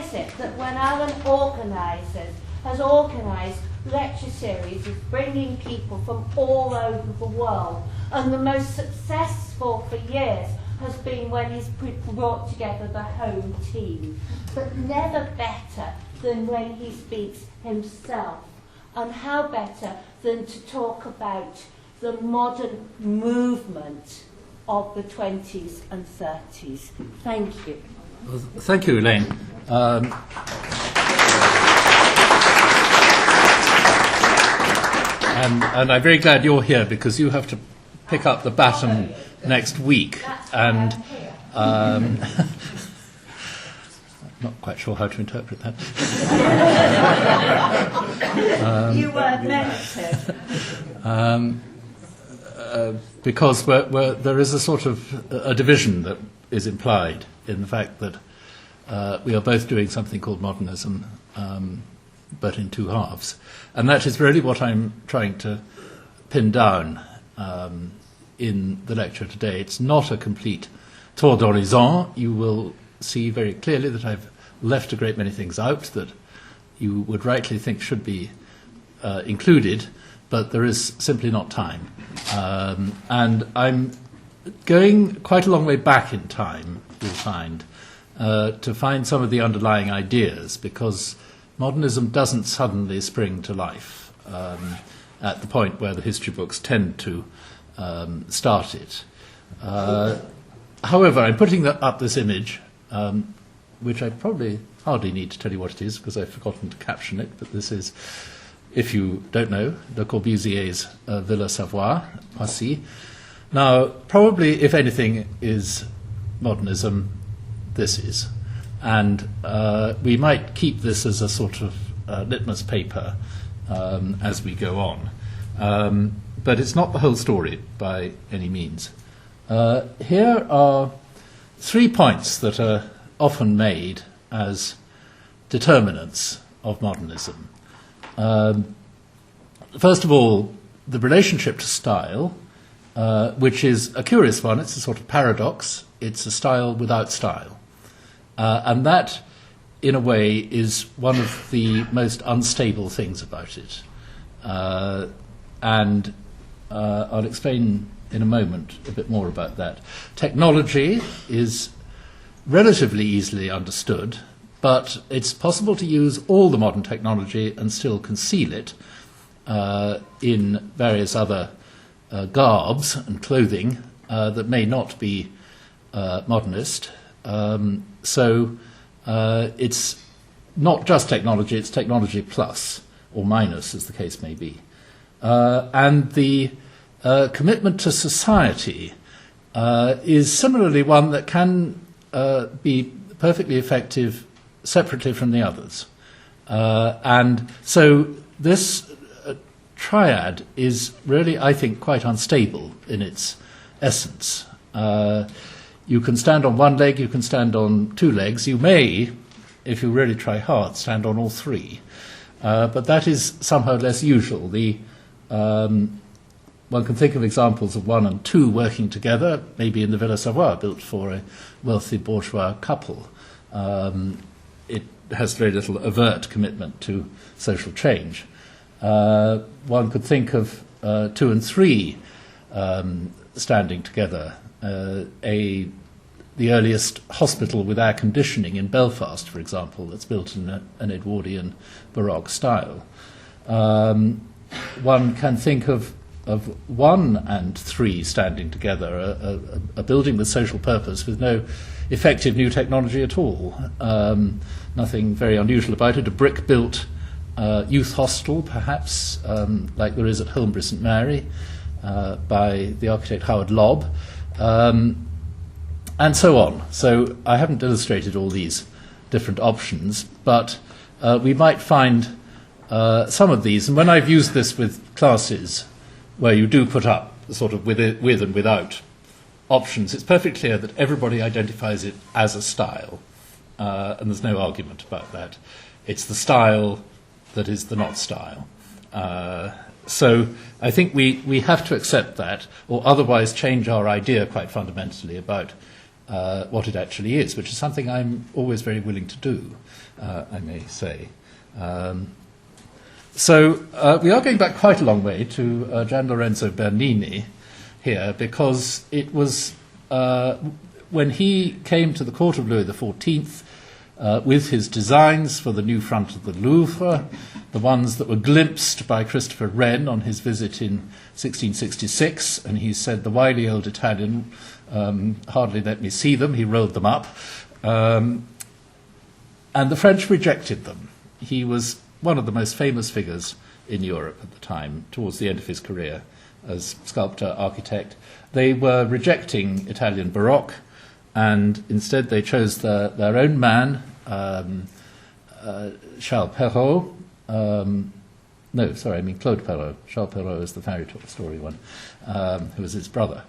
is it that when Alan has organised lecture series of bringing people from all over the world, and the most successful for years has been when he's brought together the home team, but never better than when he speaks himself. And how better than to talk about the modern movement of the 20s and 30s. Thank you. Well, thank you, Elaine. And I'm very glad you're here, because you have to pick up the baton next week. And I'm not quite sure how to interpret that. You were meant to. Because there is a sort of a division that is implied in the fact that we are both doing something called modernism, but in two halves. And that is really what I'm trying to pin down in the lecture today. It's not a complete tour d'horizon. You will see very clearly that I've left a great many things out that you would rightly think should be included, but there is simply not time. And I'm going quite a long way back in time, you'll find, to find some of the underlying ideas, because modernism doesn't suddenly spring to life at the point where the history books tend to start it. However, I'm putting up this image, which I probably hardly need to tell you what it is, because I've forgotten to caption it, but this is, if you don't know, Le Corbusier's Villa Savoie, Poissy. Now, probably, if anything is modernism, this is. And we might keep this as a sort of litmus paper as we go on. But it's not the whole story by any means. Here are 3 points that are often made as determinants of modernism. First of all, the relationship to style, which is a curious one. It's a sort of paradox. It's a style without style. And that, in a way, is one of the most unstable things about it. And I'll explain in a moment a bit more about that. Technology is relatively easily understood, but it's possible to use all the modern technology and still conceal it in various other garbs and clothing that may not be modernist. So it's not just technology, it's technology plus or minus, as the case may be. And the commitment to society is similarly one that can be perfectly effective separately from the others. And so this triad is really, I think, quite unstable in its essence. You can stand on one leg, you can stand on 2 legs. You may, if you really try hard, stand on all 3. But that is somehow less usual. One can think of examples of 1 and 2 working together, maybe in the Villa Savoie, built for a wealthy bourgeois couple. It has very little overt commitment to social change. One could think of 2 and 3 standing together. The earliest hospital with air conditioning in Belfast, for example, that's built in an Edwardian Baroque style. One can think of 1 and 3 standing together, a building with social purpose with no effective new technology at all. Nothing very unusual about it. A brick-built youth hostel, perhaps, like there is at Holmbury St Mary, by the architect Howard Lobb, and so on. So I haven't illustrated all these different options, but we might find some of these. And when I've used this with classes where you do put up sort of with and without options, it's perfectly clear that everybody identifies it as a style, and there's no argument about that. It's the style that is the not style. So I think we have to accept that, or otherwise change our idea quite fundamentally about what it actually is, which is something I'm always very willing to do, I may say. So we are going back quite a long way to Gian Lorenzo Bernini here, because it was when he came to the court of Louis XIV with his designs for the new front of the Louvre, the ones that were glimpsed by Christopher Wren on his visit in 1666, and he said, the wily old Italian hardly let me see them, he rolled them up. And the French rejected them. He was one of the most famous figures in Europe at the time, towards the end of his career as sculptor, architect. They were rejecting Italian Baroque, and instead they chose their own man, Charles Perrault. Claude Perrault. Charles Perrault is the fairy story one, who was his brother.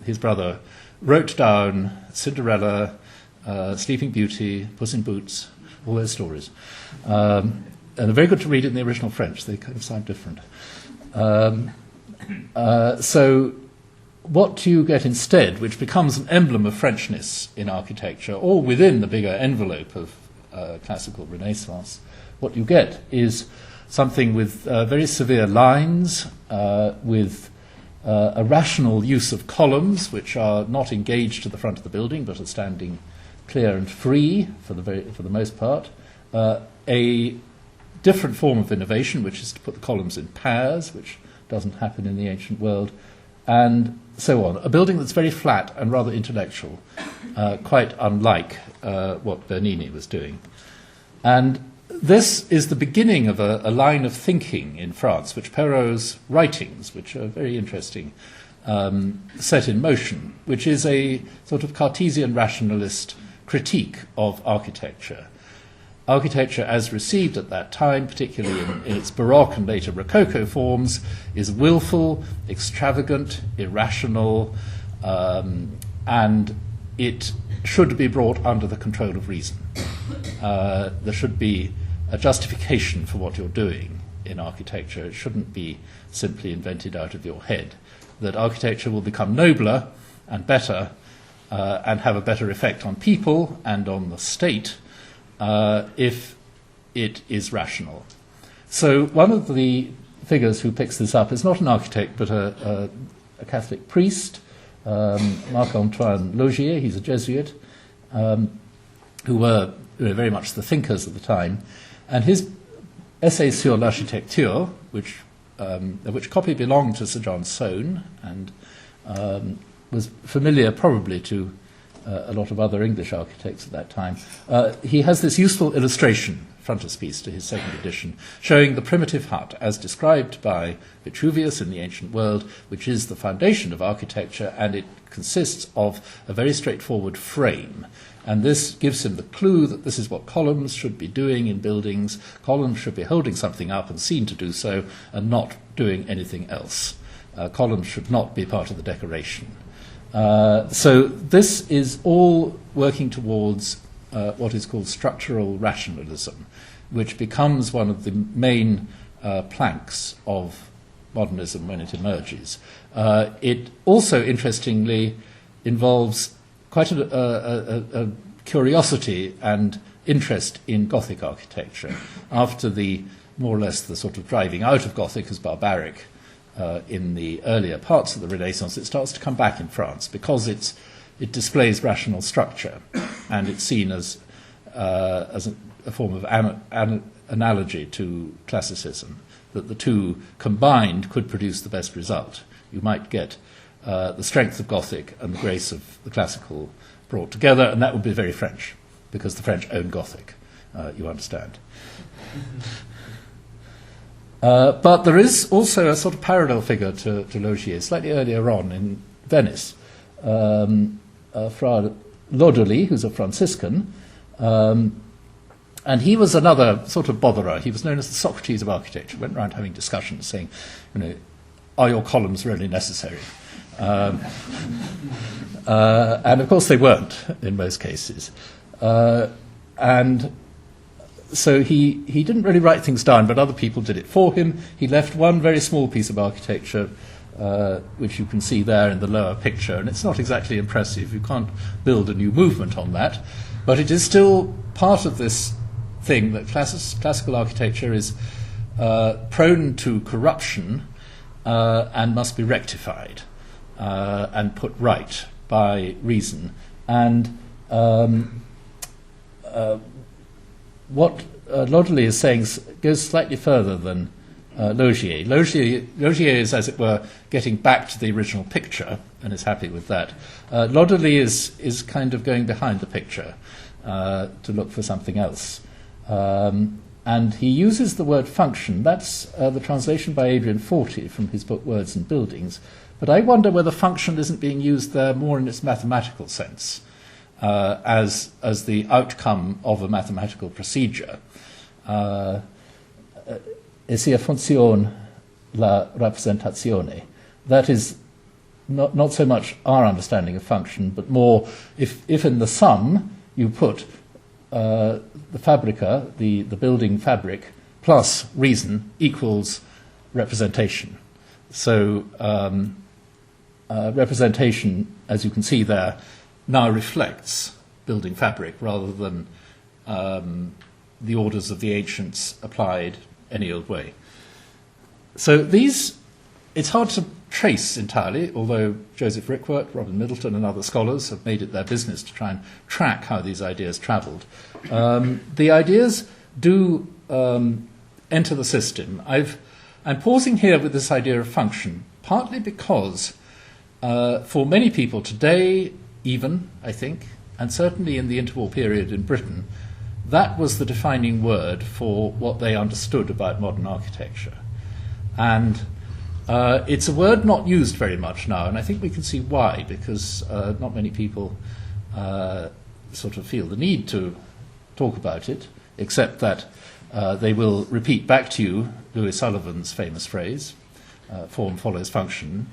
His brother wrote down Cinderella, Sleeping Beauty, Puss in Boots, all those stories. And they're very good to read in the original French. They kind of sound different. So what you get instead, which becomes an emblem of Frenchness in architecture, or within the bigger envelope of classical Renaissance, what you get is something with very severe lines, with a rational use of columns, which are not engaged to the front of the building, but are standing clear and free for the most part. A different form of innovation, which is to put the columns in pairs, which doesn't happen in the ancient world, and so on. A building that's very flat and rather intellectual, quite unlike what Bernini was doing. And this is the beginning of a line of thinking in France, which Perrault's writings, which are very interesting, set in motion, which is a sort of Cartesian rationalist critique of architecture. Architecture, as received at that time, particularly in its Baroque and later Rococo forms, is willful, extravagant, irrational, and it should be brought under the control of reason. There should be a justification for what you're doing in architecture. It shouldn't be simply invented out of your head. That architecture will become nobler and better and have a better effect on people and on the state if it is rational. So one of the figures who picks this up is not an architect but a Catholic priest, Marc-Antoine Laugier. He's a Jesuit, who were very much the thinkers at the time. And his Essai sur l'architecture, which copy belonged to Sir John Soane and was familiar probably to a lot of other English architects at that time. He has this useful illustration, frontispiece to his second edition, showing the primitive hut as described by Vitruvius in the ancient world, which is the foundation of architecture, and it consists of a very straightforward frame. And this gives him the clue that this is what columns should be doing in buildings. Columns should be holding something up and seen to do so, and not doing anything else. Columns should not be part of the decoration. So this is all working towards what is called structural rationalism, which becomes one of the main planks of modernism when it emerges. It also, interestingly, involves quite a curiosity and interest in Gothic architecture. After the more or less the sort of driving out of Gothic as barbaric in the earlier parts of the Renaissance, it starts to come back in France because it displays rational structure, and it's seen as a form of analogy to classicism, that the two combined could produce the best result. You might get the strength of Gothic and the grace of the classical brought together, and that would be very French, because the French own Gothic, you understand. But there is also a sort of parallel figure to Laugier, slightly earlier on in Venice, Fra Lodoli, who's a Franciscan, and he was another sort of botherer. He was known as the Socrates of architecture, went around having discussions saying, are your columns really necessary? And of course they weren't in most cases. And so he didn't really write things down, but other people did it for him. He left one very small piece of architecture which you can see there in the lower picture. And it's not exactly impressive. You can't build a new movement on that. But it is still part of this thing that classical architecture is prone to corruption and must be rectified and put right by reason. And what Lauderly is saying goes slightly further than Laugier. Laugier is, as it were, getting back to the original picture and is happy with that. Lauderly is kind of going behind the picture to look for something else. And he uses the word function. That's the translation by Adrian Forty from his book Words and Buildings. But I wonder whether function isn't being used there more in its mathematical sense, as the outcome of a mathematical procedure. E sia funzione la rappresentazione. That is not so much our understanding of function, but more if in the sum you put the fabrica, the building fabric, plus reason equals representation. So representation, as you can see there, now reflects building fabric rather than the orders of the ancients applied any old way. So it's hard to trace entirely, although Joseph Rickworth, Robin Middleton and other scholars have made it their business to try and track how these ideas travelled. The ideas do enter the system. I'm pausing here with this idea of function, partly because for many people today, even, I think, and certainly in the interwar period in Britain, that was the defining word for what they understood about modern architecture. And it's a word not used very much now, and I think we can see why, because not many people sort of feel the need to talk about it, except that they will repeat back to you Louis Sullivan's famous phrase, form follows function,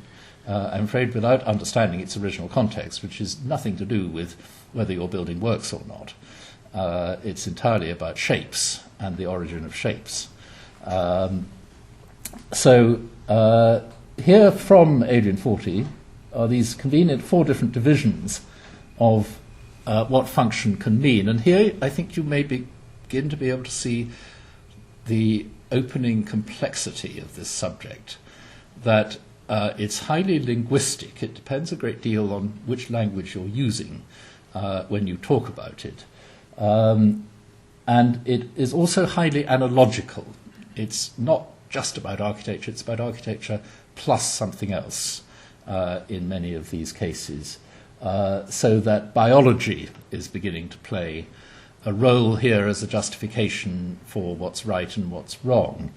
I'm afraid without understanding its original context, which is nothing to do with whether your building works or not. It's entirely about shapes and the origin of shapes. So here from Adrian Forty are these convenient 4 different divisions of what function can mean. And here I think you may begin to be able to see the opening complexity of this subject, that it's highly linguistic. It depends a great deal on which language you're using when you talk about it. And it is also highly analogical. It's not just about architecture, it's about architecture plus something else in many of these cases. So that biology is beginning to play a role here as a justification for what's right and what's wrong.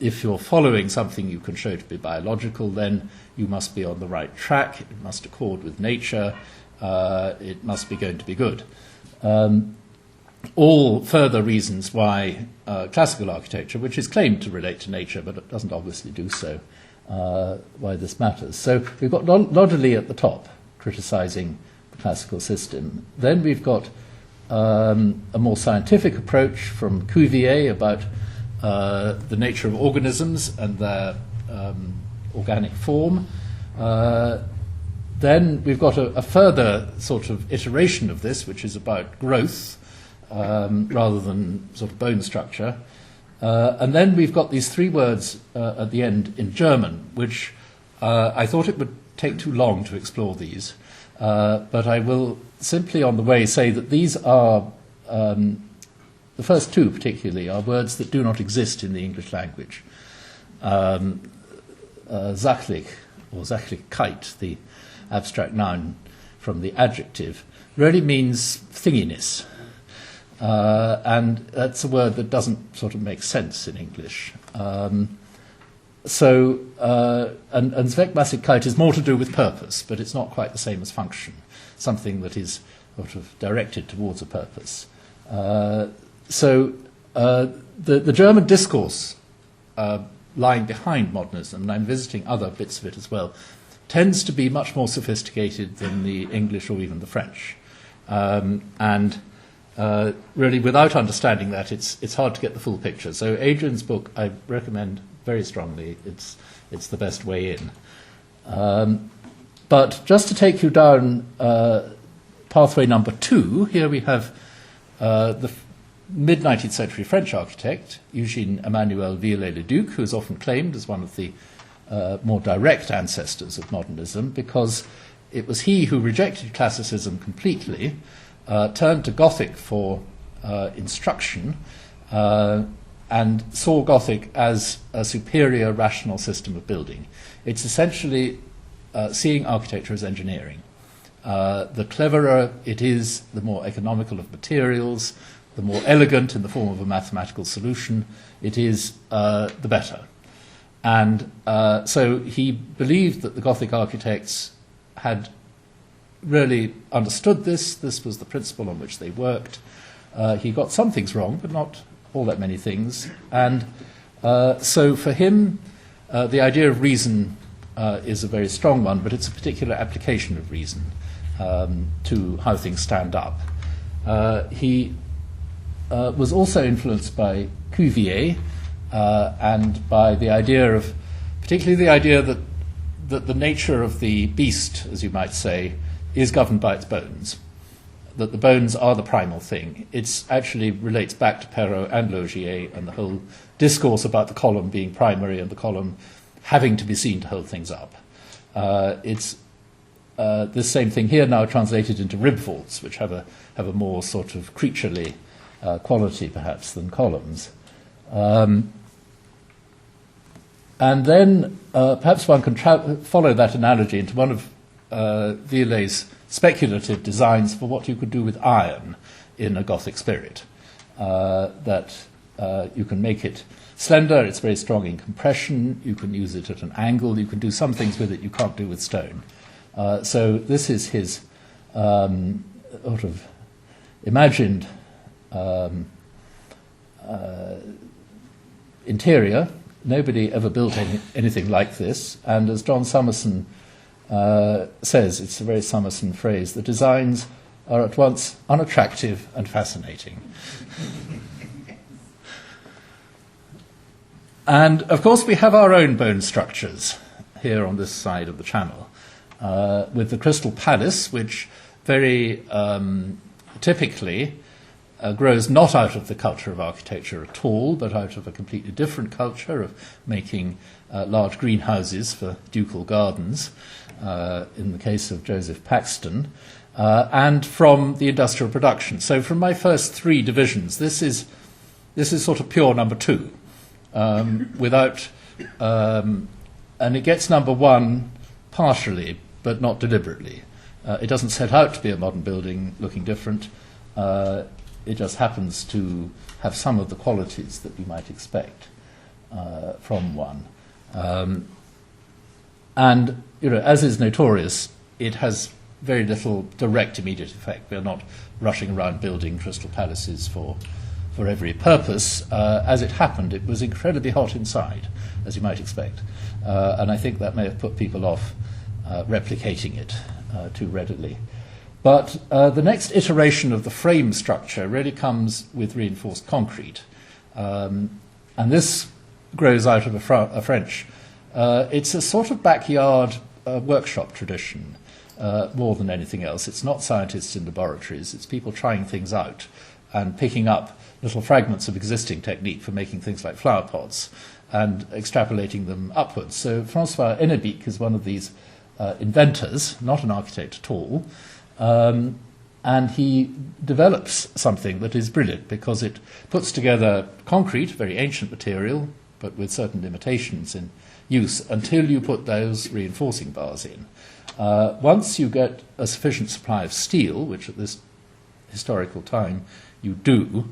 If you're following something you can show to be biological, then you must be on the right track, it must accord with nature, it must be going to be good. All further reasons why classical architecture, which is claimed to relate to nature, but it doesn't obviously do so, why this matters. So we've got Lauderly at the top, criticising the classical system. Then we've got a more scientific approach from Cuvier about the nature of organisms and their organic form. Then we've got a further sort of iteration of this, which is about growth rather than sort of bone structure. And then we've got these 3 words at the end in German, which I thought it would take too long to explore these. But I will simply on the way say that these are, the first 2 particularly, are words that do not exist in the English language. Sachlich, or Sachlichkeit, the abstract noun from the adjective, really means thinginess. And that's a word that doesn't sort of make sense in English. And Zweckmäßigkeit is more to do with purpose, but it's not quite the same as function, something that is sort of directed towards a purpose. So the German discourse lying behind modernism, and I'm visiting other bits of it as well, tends to be much more sophisticated than the English or even the French. Really, without understanding that, it's hard to get the full picture. So Adrian's book I recommend very strongly it's the best way in. But just to take you down pathway number 2, here we have the mid-19th century French architect, Eugène-Emmanuel Viollet-le-Duc, who is often claimed as one of the more direct ancestors of modernism, because it was he who rejected classicism completely, turned to Gothic for instruction, and saw Gothic as a superior rational system of building. It's essentially seeing architecture as engineering. The cleverer it is, the more economical of materials, the more elegant in the form of a mathematical solution it is, the better. And so he believed that the Gothic architects had really understood this. This was the principle on which they worked. He got some things wrong, but not all that many things. And so for him, the idea of reason is a very strong one, but it's a particular application of reason to how things stand up. He was also influenced by Cuvier and by the idea of, particularly the idea that the nature of the beast, as you might say, is governed by its bones, that the bones are the primal thing. It actually relates back to Perrault and Laugier and the whole discourse about the column being primary and the column having to be seen to hold things up. It's this same thing here now translated into rib vaults, which have a more sort of creaturely quality perhaps than columns. And then perhaps one can follow that analogy into one of Violet's speculative designs for what you could do with iron in a Gothic spirit. That you can make it slender, it's very strong in compression, you can use it at an angle, you can do some things with it you can't do with stone. So this is his sort of imagined interior. Nobody ever built anything like this, and as John Summerson says, it's a very Summerson phrase, the designs are at once unattractive and fascinating. And of course we have our own bone structures here on this side of the channel, with the Crystal Palace, which very typically grows not out of the culture of architecture at all, but out of a completely different culture of making large greenhouses for ducal gardens, in the case of Joseph Paxton, and from the industrial production. So from my first 3 divisions, this is sort of pure number 2, without, and it gets number 1 partially, but not deliberately. It doesn't set out to be a modern building looking different. It just happens to have some of the qualities that you might expect from one. And, as is notorious, it has very little direct immediate effect. We're not rushing around building Crystal Palaces for every purpose. As it happened, it was incredibly hot inside, as you might expect. And I think that may have put people off replicating it too readily. But the next iteration of the frame structure really comes with reinforced concrete. And this grows out of a French. It's a sort of backyard workshop tradition more than anything else. It's not scientists in laboratories. It's people trying things out and picking up little fragments of existing technique for making things like flower pots and extrapolating them upwards. So François Hennebique is one of these inventors, not an architect at all. And he develops something that is brilliant because it puts together concrete, very ancient material, but with certain limitations in use, until you put those reinforcing bars in. Once you get a sufficient supply of steel, which at this historical time you do,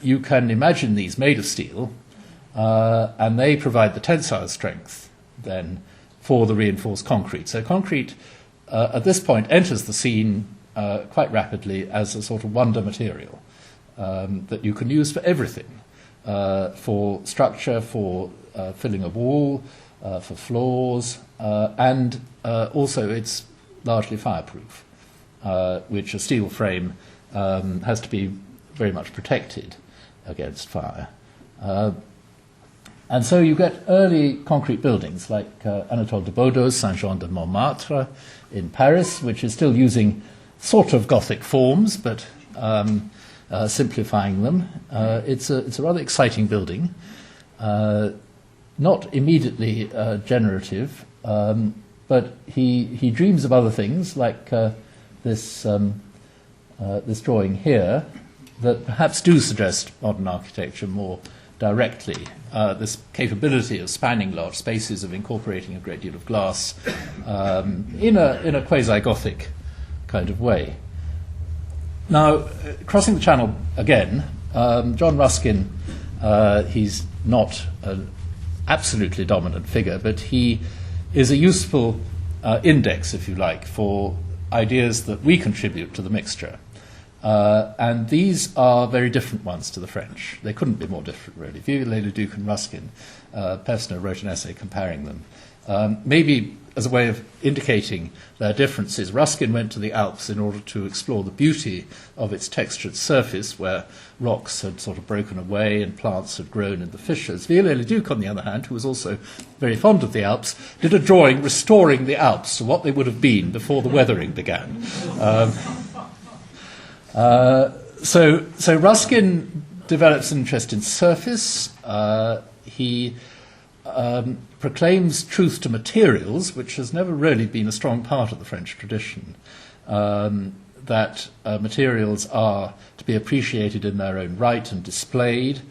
you can imagine these made of steel, and they provide the tensile strength then for the reinforced concrete. So concrete at this point enters the scene quite rapidly as a sort of wonder material that you can use for everything, for structure, for filling a wall, for floors, and also it's largely fireproof, which a steel frame has to be very much protected against fire. And so you get early concrete buildings like Anatole de Baudot's Saint-Jean-de-Montmartre in Paris, which is still using sort of Gothic forms, but simplifying them. It's a rather exciting building, not immediately generative, but he dreams of other things, like this drawing here, that perhaps do suggest modern architecture more directly. This capability of spanning large spaces, of incorporating a great deal of glass in a quasi-Gothic kind of way. Now, crossing the Channel again, John Ruskin, he's not an absolutely dominant figure, but he is a useful index, if you like, for ideas that we contribute to the mixture. And these are very different ones to the French. They couldn't be more different, really. Viollet-le-Duc and Ruskin, Pevsner wrote an essay comparing them. Maybe as a way of indicating their differences, Ruskin went to the Alps in order to explore the beauty of its textured surface, where rocks had sort of broken away and plants had grown in the fissures. Viollet-le-Duc, on the other hand, who was also very fond of the Alps, did a drawing restoring the Alps to what they would have been before the weathering began. So Ruskin develops an interest in surface. He proclaims truth to materials, which has never really been a strong part of the French tradition, that materials are to be appreciated in their own right and displayed.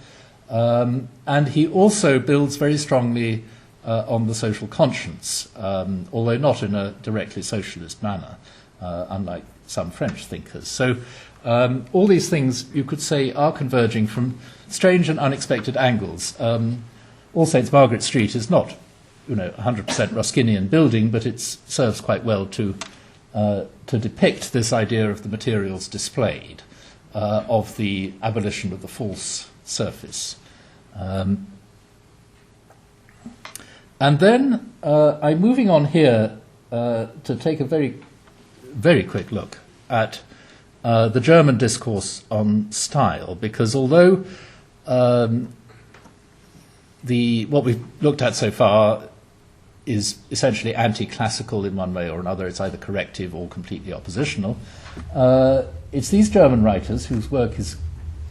And he also builds very strongly on the social conscience, although not in a directly socialist manner, unlike some French thinkers. So all these things, you could say, are converging from strange and unexpected angles. All Saints Margaret Street is not, 100% Ruskinian building, but it serves quite well to depict this idea of the materials displayed, of the abolition of the false surface. And then I'm moving on here to take a very, very quick look at the German discourse on style, because although what we've looked at so far is essentially anti-classical in one way or another, it's either corrective or completely oppositional, it's these German writers whose work is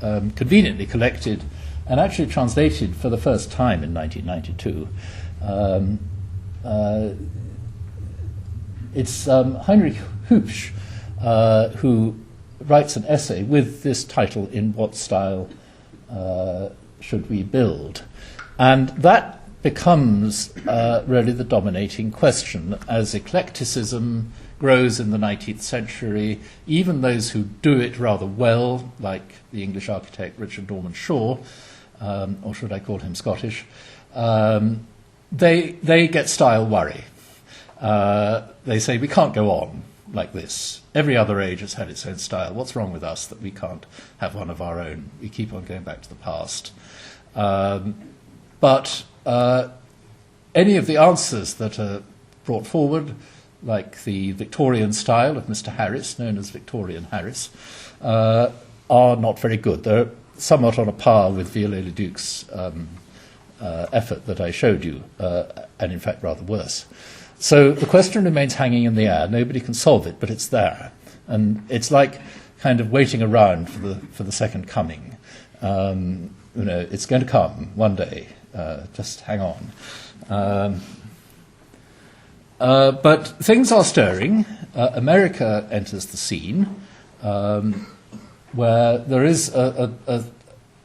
conveniently collected and actually translated for the first time in 1992. It's Heinrich Hübsch who writes an essay with this title, "In What Style Should We Build?" And that becomes really the dominating question as eclecticism grows in the 19th century. Even those who do it rather well, like the English architect Richard Norman Shaw, or should I call him Scottish, they get style worry. They say, we can't go on like this. Every other age has had its own style. What's wrong with us that we can't have one of our own? We keep on going back to the past. But any of the answers that are brought forward, like the Victorian style of Mr. Harris, known as Victorian Harris, are not very good. They're somewhat on a par with Viollet-le-Duc's effort that I showed you, and in fact rather worse. So the question remains hanging in the air. Nobody can solve it, but it's there. And it's like kind of waiting around for the second coming. It's going to come one day. Just hang on. But things are stirring. America enters the scene, where there is a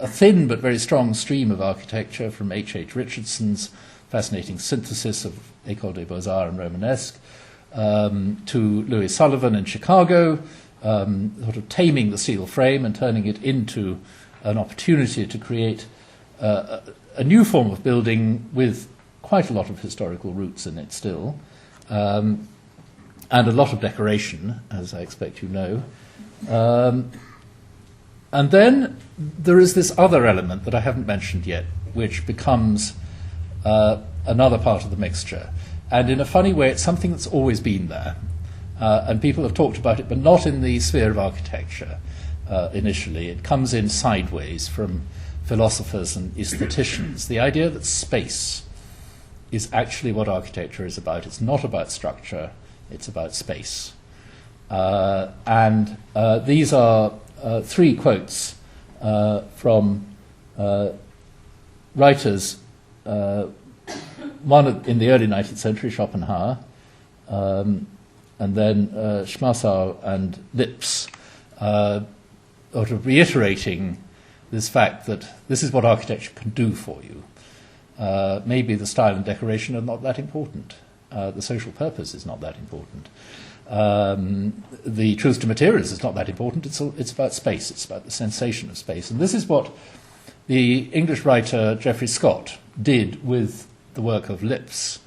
thin but very strong stream of architecture from H.H. Richardson's fascinating synthesis of École des Beaux-Arts and Romanesque, to Louis Sullivan in Chicago, sort of taming the steel frame and turning it into an opportunity to create a new form of building with quite a lot of historical roots in it still, and a lot of decoration, as I expect you know. And then there is this other element that I haven't mentioned yet, which becomes another part of the mixture. And in a funny way, it's something that's always been there. And people have talked about it, but not in the sphere of architecture initially. It comes in sideways from philosophers and aestheticians, the idea that space is actually what architecture is about. It's not about structure, it's about space. And these are three quotes from writers, one in the early 19th century, Schopenhauer, and then Schmassau and Lips, sort of reiterating this fact that this is what architecture can do for you. Maybe the style and decoration are not that important. The social purpose is not that important. The truth to materials is not that important. It's about space. It's about the sensation of space. And this is what the English writer Geoffrey Scott did with the work of Lips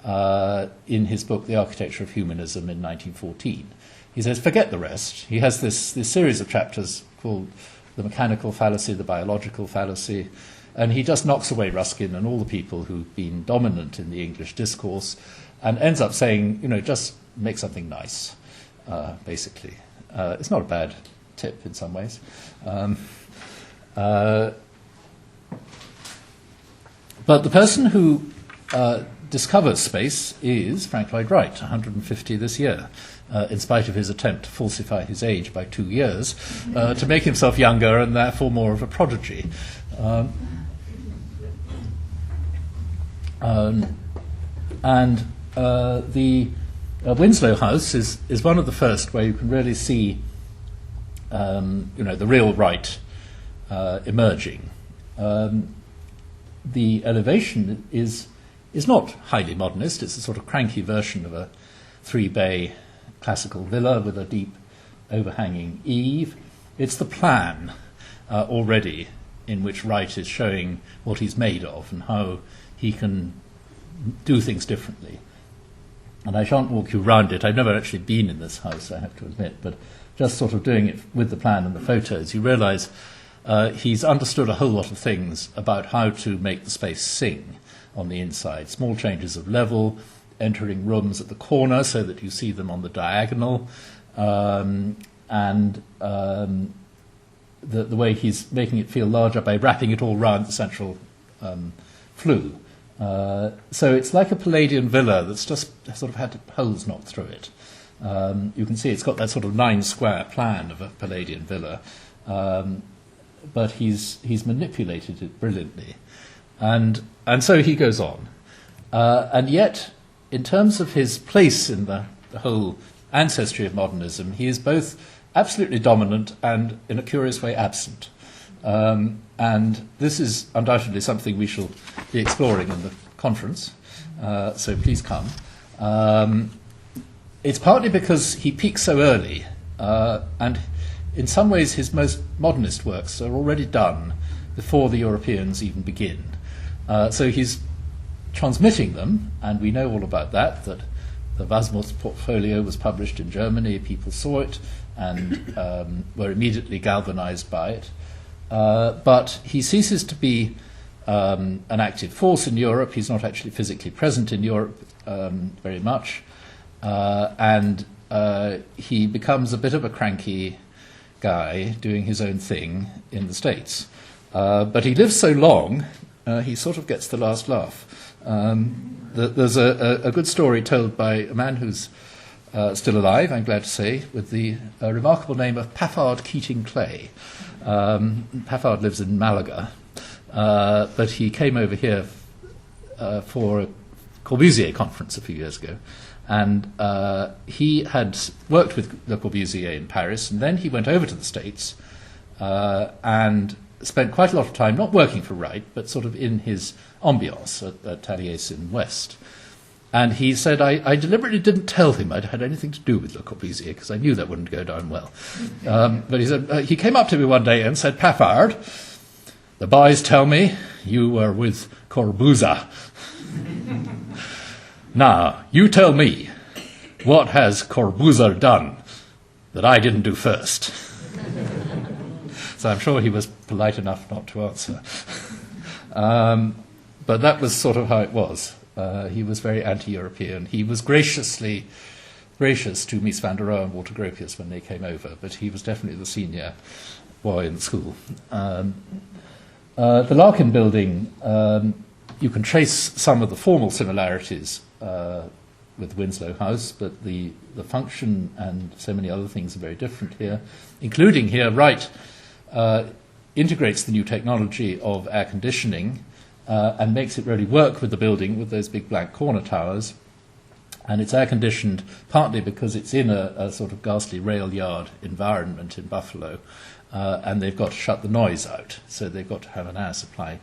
in his book The Architecture of Humanism in 1914. He says, forget the rest. He has this series of chapters called The Mechanical Fallacy, The Biological Fallacy, and he just knocks away Ruskin and all the people who've been dominant in the English discourse and ends up saying, just make something nice, basically. It's not a bad tip in some ways. But the person who discovers space is Frank Lloyd Wright, 150 this year, in spite of his attempt to falsify his age by 2 years, to make himself younger and therefore more of a prodigy. The Winslow House is one of the first where you can really see, the real Wright emerging. The elevation is not highly modernist. It's a sort of cranky version of a 3-bay classical villa with a deep overhanging eave. It's the plan already in which Wright is showing what he's made of and how he can do things differently. And I shan't walk you round it. I've never actually been in this house, I have to admit, but just sort of doing it with the plan and the photos, you realise he's understood a whole lot of things about how to make the space sing on the inside. Small changes of level, entering rooms at the corner so that you see them on the diagonal, and the way he's making it feel larger by wrapping it all round the central flue. So it's like a Palladian villa that's just sort of had holes knocked through it. You can see it's got that sort of 9-square plan of a Palladian villa, but he's manipulated it brilliantly. And so he goes on. And yet, in terms of his place in the whole ancestry of modernism, he is both absolutely dominant and, in a curious way, absent. And this is undoubtedly something we shall be exploring in the conference, so please come. It's partly because he peaks so early, and in some ways his most modernist works are already done before the Europeans even begin. So he's transmitting them, and we know all about that the Wasmuth portfolio was published in Germany, people saw it and were immediately galvanized by it. But he ceases to be an active force in Europe. He's not actually physically present in Europe very much. And he becomes a bit of a cranky guy doing his own thing in the States. But he lives so long, he sort of gets the last laugh. There's a good story told by a man who's still alive, I'm glad to say, with the remarkable name of Paffard Keating Clay. Paffard lives in Malaga, but he came over here for a Corbusier conference a few years ago, and he had worked with Le Corbusier in Paris, and then he went over to the States and spent quite a lot of time not working for Wright, but sort of in his ambiance at Taliesin West. And he said, I deliberately didn't tell him I'd had anything to do with Le Corbusier, because I knew that wouldn't go down well. But he said, he came up to me one day and said, Paffard, the boys tell me you were with Corbusier. Now, you tell me, what has Corbusier done that I didn't do first? So I'm sure he was polite enough not to answer. But that was sort of how it was. He was very anti-European. He was gracious to Mies van der Rohe and Walter Gropius when they came over, but he was definitely the senior boy in the school. The Larkin building, you can trace some of the formal similarities with Winslow House, but the function and so many other things are very different here, including here Wright integrates the new technology of air conditioning and makes it really work with the building with those big blank corner towers. And it's air conditioned partly because it's in a sort of ghastly rail yard environment in Buffalo, and they've got to shut the noise out, so they've got to have an air supply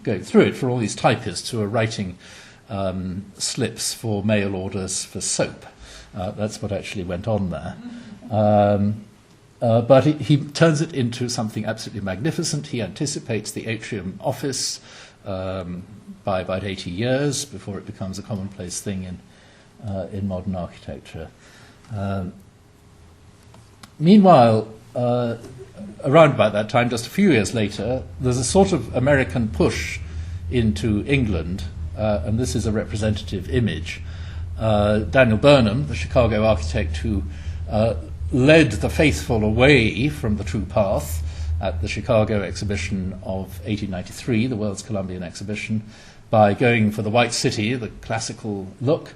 going through it for all these typists who are writing slips for mail orders for soap. That's what actually went on there. But he turns it into something absolutely magnificent. He anticipates the atrium office by about 80 years before it becomes a commonplace thing in modern architecture. Meanwhile, around about that time, just a few years later, there's a sort of American push into England, and this is a representative image. Daniel Burnham, the Chicago architect who led the faithful away from the true path at the Chicago exhibition of 1893, the World's Columbian Exhibition, by going for the White City, the classical look.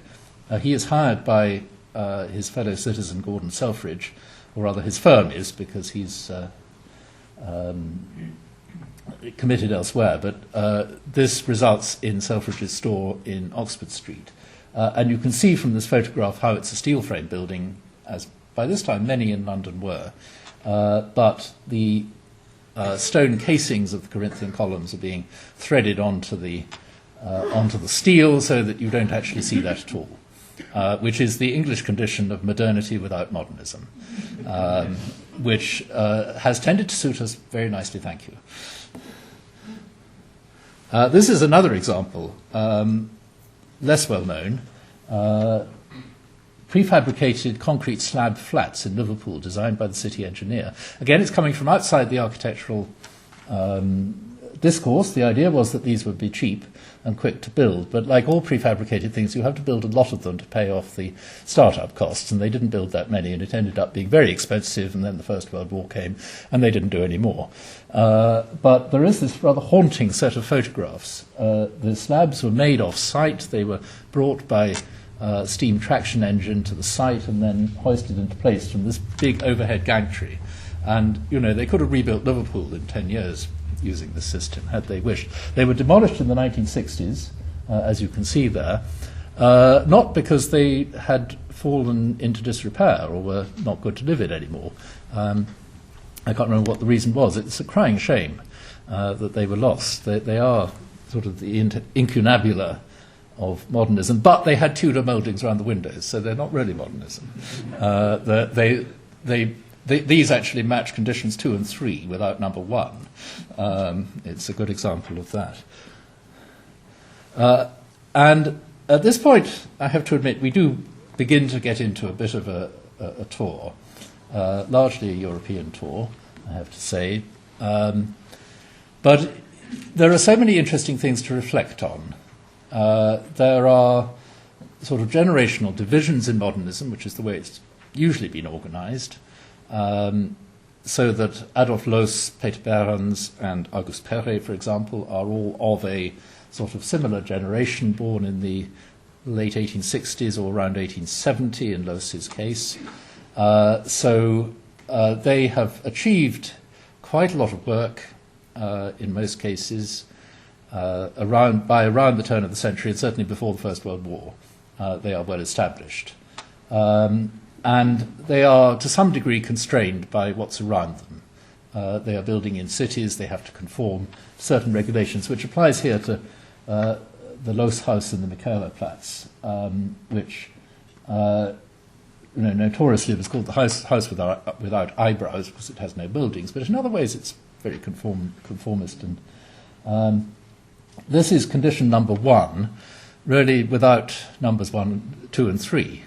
He is hired by his fellow citizen Gordon Selfridge, or rather his firm is, because he's committed elsewhere. But this results in Selfridge's store in Oxford Street. And you can see from this photograph how it's a steel frame building, as by this time many in London were. But the stone casings of the Corinthian columns are being threaded onto the steel so that you don't actually see that at all. Which is the English condition of modernity without modernism, which has tended to suit us very nicely, thank you. This is another example, less well known, prefabricated concrete slab flats in Liverpool, designed by the city engineer. Again, it's coming from outside the architectural discourse. The idea was that these would be cheap and quick to build, but like all prefabricated things, you have to build a lot of them to pay off the startup costs, and they didn't build that many, and it ended up being very expensive, and then the First World War came, and they didn't do any more. But there is this rather haunting set of photographs. The slabs were made off-site. They were brought by steam traction engine to the site and then hoisted into place from this big overhead gantry. And, you know, they could have rebuilt Liverpool in 10 years using this system, had they wished. They were demolished in the 1960s, as you can see there, not because they had fallen into disrepair or were not good to live in anymore. I can't remember what the reason was. It's a crying shame that they were lost. They are sort of the incunabula of modernism, but they had Tudor mouldings around the windows, so they're not really modernism. These actually match conditions 2 and 3 without number 1. It's a good example of that. And at this point, I have to admit, we do begin to get into a bit of a tour, largely a European tour, I have to say. But there are so many interesting things to reflect on. There are sort of generational divisions in modernism, which is the way it's usually been organised. So that Adolf Loos, Peter Behrens, and Auguste Perret, for example, are all of a sort of similar generation, born in the late 1860s or around 1870 in Loos's case. So they have achieved quite a lot of work in most cases by around the turn of the century, and certainly before the First World War. They are well established. And they are, to some degree, constrained by what's around them. They are building in cities. They have to conform to certain regulations, which applies here to the Loos house in the Michaelerplatz, which notoriously was called the house without eyebrows because it has no buildings. But in other ways, it's very conformist. And this is condition number 1, really without numbers 1, 2, and 3.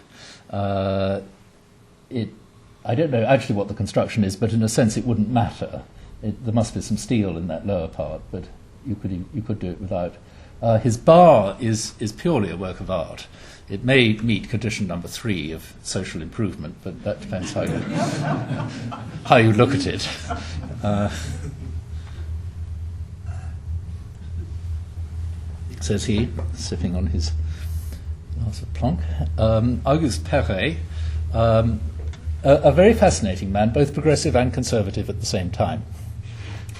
I don't know actually what the construction is, but in a sense it wouldn't matter. There must be some steel in that lower part, but you could do it without. His bar is purely a work of art. It may meet condition number 3 of social improvement, but that depends how you look at it. says he, sipping on his glass of Plonk. Auguste Perret, a very fascinating man, both progressive and conservative at the same time,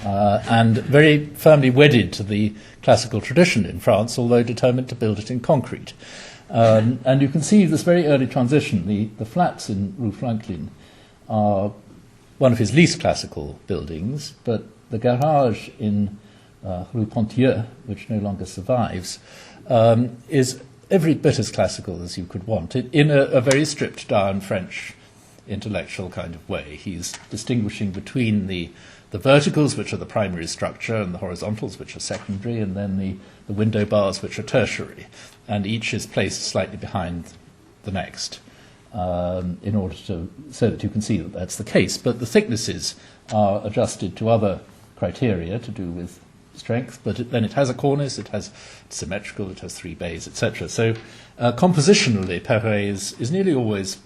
and very firmly wedded to the classical tradition in France, although determined to build it in concrete. And you can see this very early transition. The flats in Rue Franklin are one of his least classical buildings, but the garage in Rue Pontieux, which no longer survives, is every bit as classical as you could want, in a very stripped-down French intellectual kind of way. He's distinguishing between the verticals, which are the primary structure, and the horizontals, which are secondary, and then the window bars, which are tertiary. And each is placed slightly behind the next in order so that you can see that that's the case. But the thicknesses are adjusted to other criteria to do with strength, but then it has a cornice, it's symmetrical, it has 3 bays, etc. So compositionally, Perret is nearly always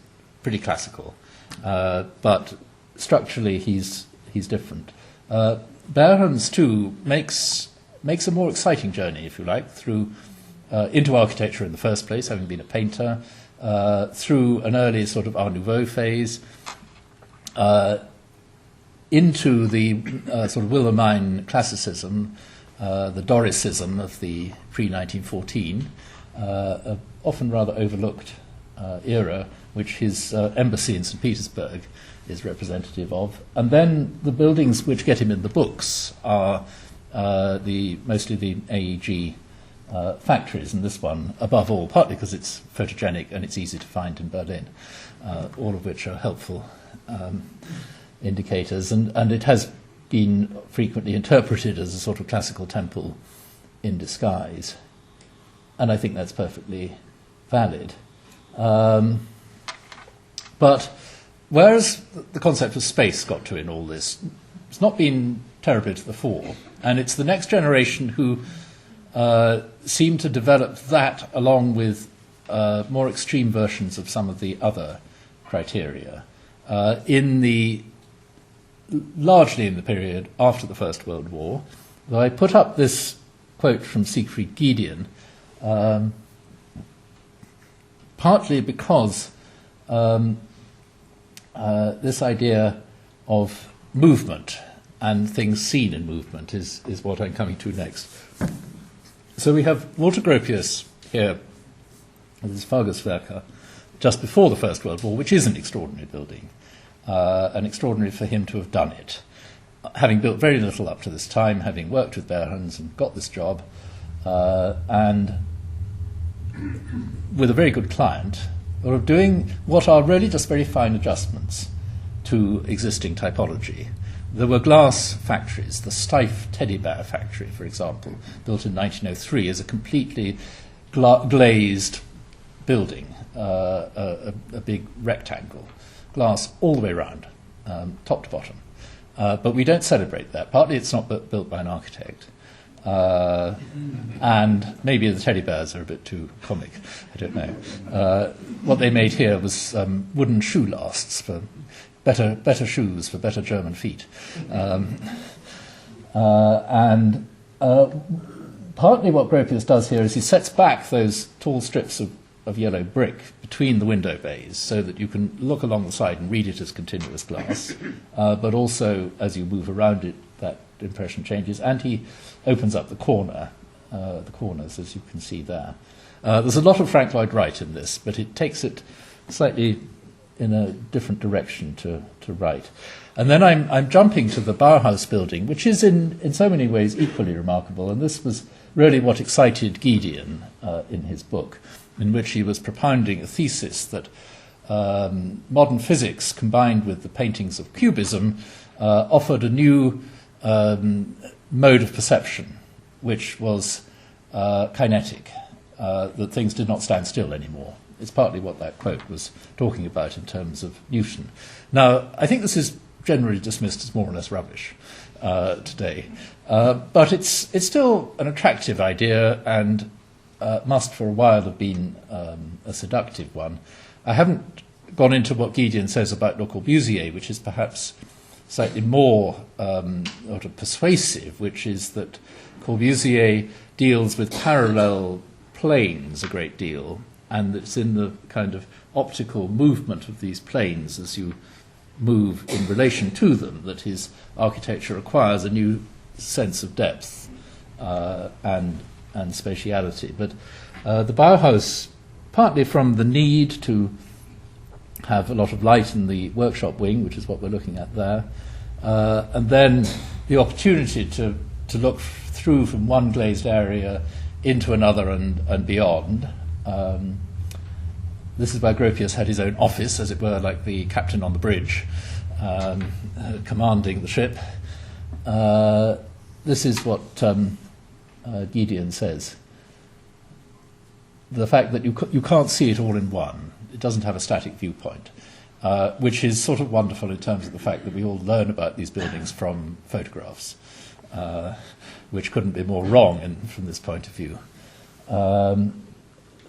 pretty classical, but structurally he's different. Behrens, too, makes a more exciting journey, if you like, through into architecture in the first place, having been a painter, through an early sort of Art Nouveau phase, into the sort of Wilhelmine classicism, the Doricism of the pre-1914, often rather overlooked era, which his embassy in St. Petersburg is representative of. And then the buildings which get him in the books are mostly the AEG factories, and this one above all, partly because it's photogenic and it's easy to find in Berlin, all of which are helpful indicators, and it has been frequently interpreted as a sort of classical temple in disguise, and I think that's perfectly valid. But whereas the concept of space got to in all this, it's not been terribly to the fore, and it's the next generation who seem to develop that along with more extreme versions of some of the other criteria largely in the period after the First World War. Though I put up this quote from Siegfried Giedion, partly because this idea of movement and things seen in movement is what I'm coming to next. So we have Walter Gropius here, with his Fagerswerke, just before the First World War, which is an extraordinary building, and extraordinary for him to have done it, having built very little up to this time, having worked with Behrens and got this job, and with a very good client, or of doing what are really just very fine adjustments to existing typology. There were glass factories. The Steiff teddy bear factory, for example, built in 1903, is a completely glazed building, a big rectangle, glass all the way around, top to bottom. But we don't celebrate that. Partly it's not built by an architect, and maybe the teddy bears are a bit too comic. I don't know. What they made here was wooden shoe lasts for better shoes for better German feet, and partly what Gropius does here is he sets back those tall strips of yellow brick between the window bays so that you can look along the side and read it as continuous glass, but also as you move around it that impression changes, and he opens up the corners as you can see there. There's a lot of Frank Lloyd Wright in this, but it takes it slightly in a different direction to Wright. And then I'm jumping to the Bauhaus building, which is in so many ways equally remarkable, and this was really what excited Giedion in his book, in which he was propounding a thesis that modern physics combined with the paintings of Cubism offered a new mode of perception, which was kinetic, that things did not stand still anymore. It's partly what that quote was talking about in terms of Newton. Now, I think this is generally dismissed as more or less rubbish today, but it's still an attractive idea and must for a while have been a seductive one. I haven't gone into what Giedion says about Le Corbusier, which is perhaps slightly more sort of persuasive, which is that Corbusier deals with parallel planes a great deal, and it's in the kind of optical movement of these planes as you move in relation to them that his architecture acquires a new sense of depth and spatiality. But the Bauhaus, partly from the need to have a lot of light in the workshop wing, which is what we're looking at there, and then the opportunity to look through from one glazed area into another and beyond. This is where Gropius had his own office, as it were, like the captain on the bridge, commanding the ship. This is what Gideon says. The fact that you can't see it all in one. It doesn't have a static viewpoint, which is sort of wonderful in terms of the fact that we all learn about these buildings from photographs, which couldn't be more wrong from this point of view.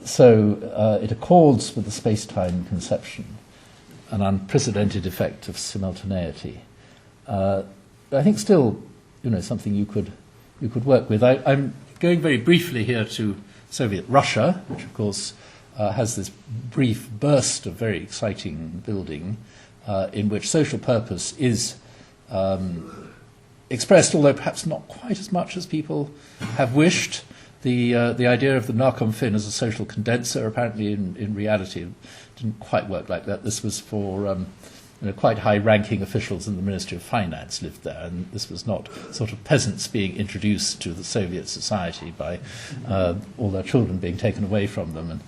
So it accords with the space-time conception, an unprecedented effect of simultaneity. I think still, something you could work with. I'm going very briefly here to Soviet Russia, which of course has this brief burst of very exciting building in which social purpose is expressed, although perhaps not quite as much as people have wished. The idea of the Narkomfin as a social condenser, apparently in reality, didn't quite work like that. This was for quite high-ranking officials in the Ministry of Finance lived there, and this was not sort of peasants being introduced to the Soviet society by all their children being taken away from them and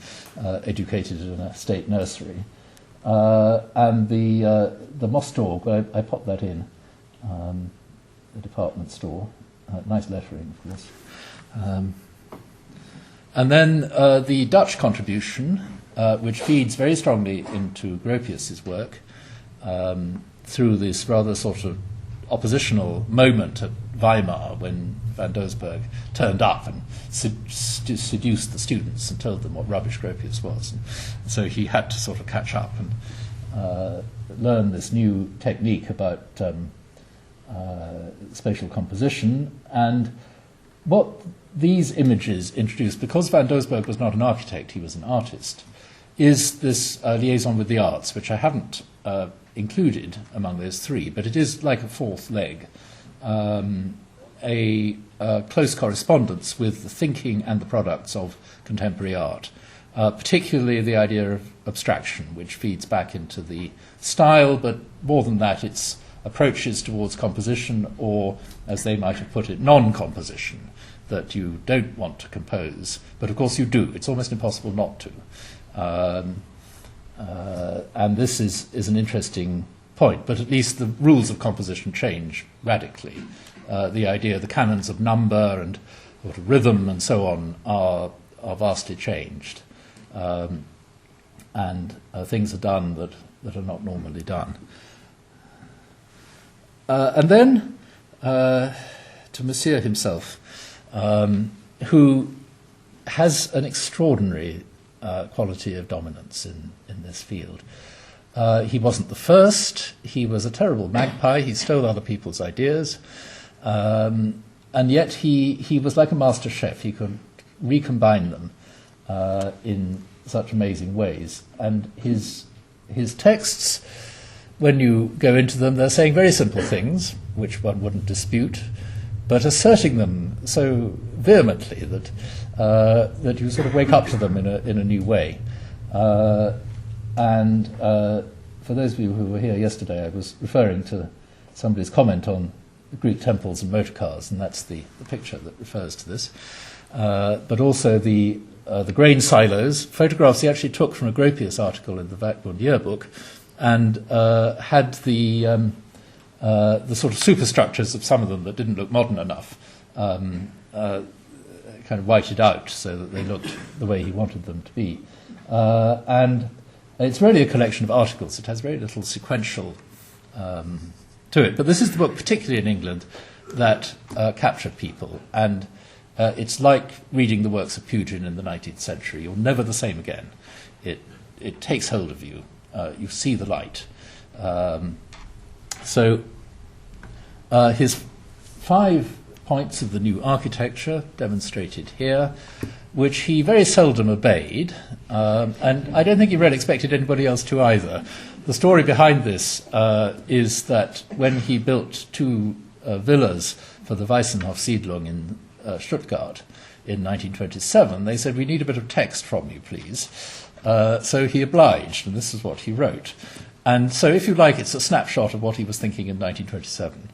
educated in a state nursery. And the Mostorg, I popped that in, the department store. Nice lettering, of course. And then the Dutch contribution, which feeds very strongly into Gropius's work, through this rather sort of oppositional moment at Weimar when van Doesburg turned up and seduced the students and told them what rubbish Gropius was. And so he had to sort of catch up and learn this new technique about spatial composition. And what these images introduced, because van Doesburg was not an architect, he was an artist, is this liaison with the arts, which I haven't included among those three, but it is like a fourth leg, a close correspondence with the thinking and the products of contemporary art, particularly the idea of abstraction, which feeds back into the style, but more than that, its approaches towards composition, or, as they might have put it, non-composition, that you don't want to compose, but of course you do. It's almost impossible not to. And this is an interesting point, but at least the rules of composition change radically. The idea, the canons of number and sort of rhythm and so on are vastly changed. And things are done that are not normally done. And then to Monsieur himself, who has an extraordinary quality of dominance in this field. He wasn't the first. He was a terrible magpie. He stole other people's ideas. And yet he was like a master chef. He could recombine them in such amazing ways. And his texts, when you go into them, they're saying very simple things, which one wouldn't dispute, but asserting them so vehemently that that you sort of wake up to them in a new way. And for those of you who were here yesterday, I was referring to somebody's comment on the Greek temples and motor cars, and that's the picture that refers to this. But also the grain silos, photographs he actually took from a Gropius article in the Werkbund yearbook, and had the sort of superstructures of some of them that didn't look modern enough kind of whited out so that they looked the way he wanted them to be. And it's really a collection of articles. It has very little sequential to it. But this is the book, particularly in England, that captured people. And it's like reading the works of Pugin in the 19th century. You're never the same again. It takes hold of you. You see the light. So his 5 points of the new architecture demonstrated here, which he very seldom obeyed, and I don't think he really expected anybody else to either. The story behind this is that when he built 2 villas for the Weissenhof-Siedlung in Stuttgart in 1927, they said, "We need a bit of text from you, please." So he obliged, and this is what he wrote. And so, if you like, it's a snapshot of what he was thinking in 1927.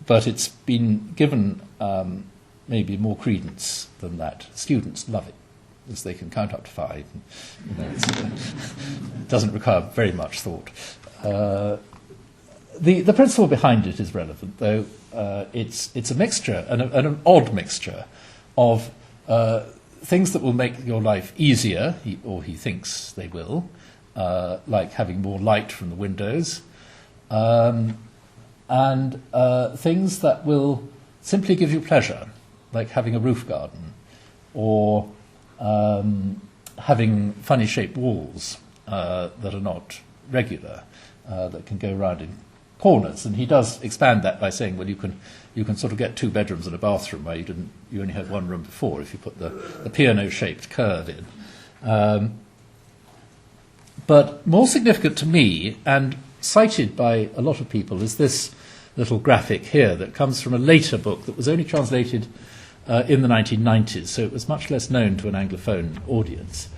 But it's been given maybe more credence than that. Students love it, as they can count up to 5. It doesn't require very much thought. The principle behind it is relevant, though. It's a mixture, an odd mixture, of things that will make your life easier, or he thinks they will, like having more light from the windows, and things that will simply give you pleasure, like having a roof garden, or having funny-shaped walls that are not regular, that can go around in corners. And he does expand that by saying, well, you can sort of get 2 bedrooms and a bathroom where you only had 1 room before if you put the piano-shaped curve in. But more significant to me, and cited by a lot of people, is this little graphic here that comes from a later book that was only translated in the 1990s, so it was much less known to an Anglophone audience.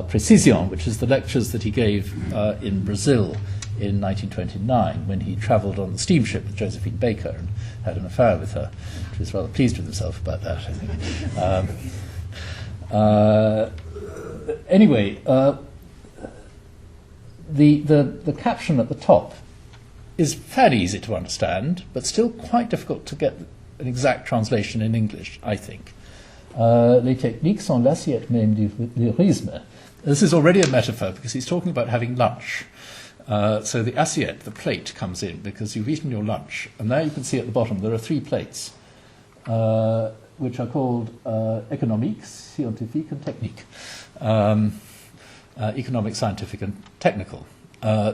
Precision, which is the lectures that he gave in Brazil in 1929 when he travelled on the steamship with Josephine Baker and had an affair with her. He was rather pleased with himself about that, I think. Anyway, the caption at the top is fairly easy to understand, but still quite difficult to get an exact translation in English, I think. Les techniques sont l'assiette même du lyrisme. This is already a metaphor because he's talking about having lunch. So the assiette, the plate, comes in because you've eaten your lunch. And there you can see at the bottom there are 3 plates, which are called économiques, scientifique, and technique. Economic, scientific, and technical.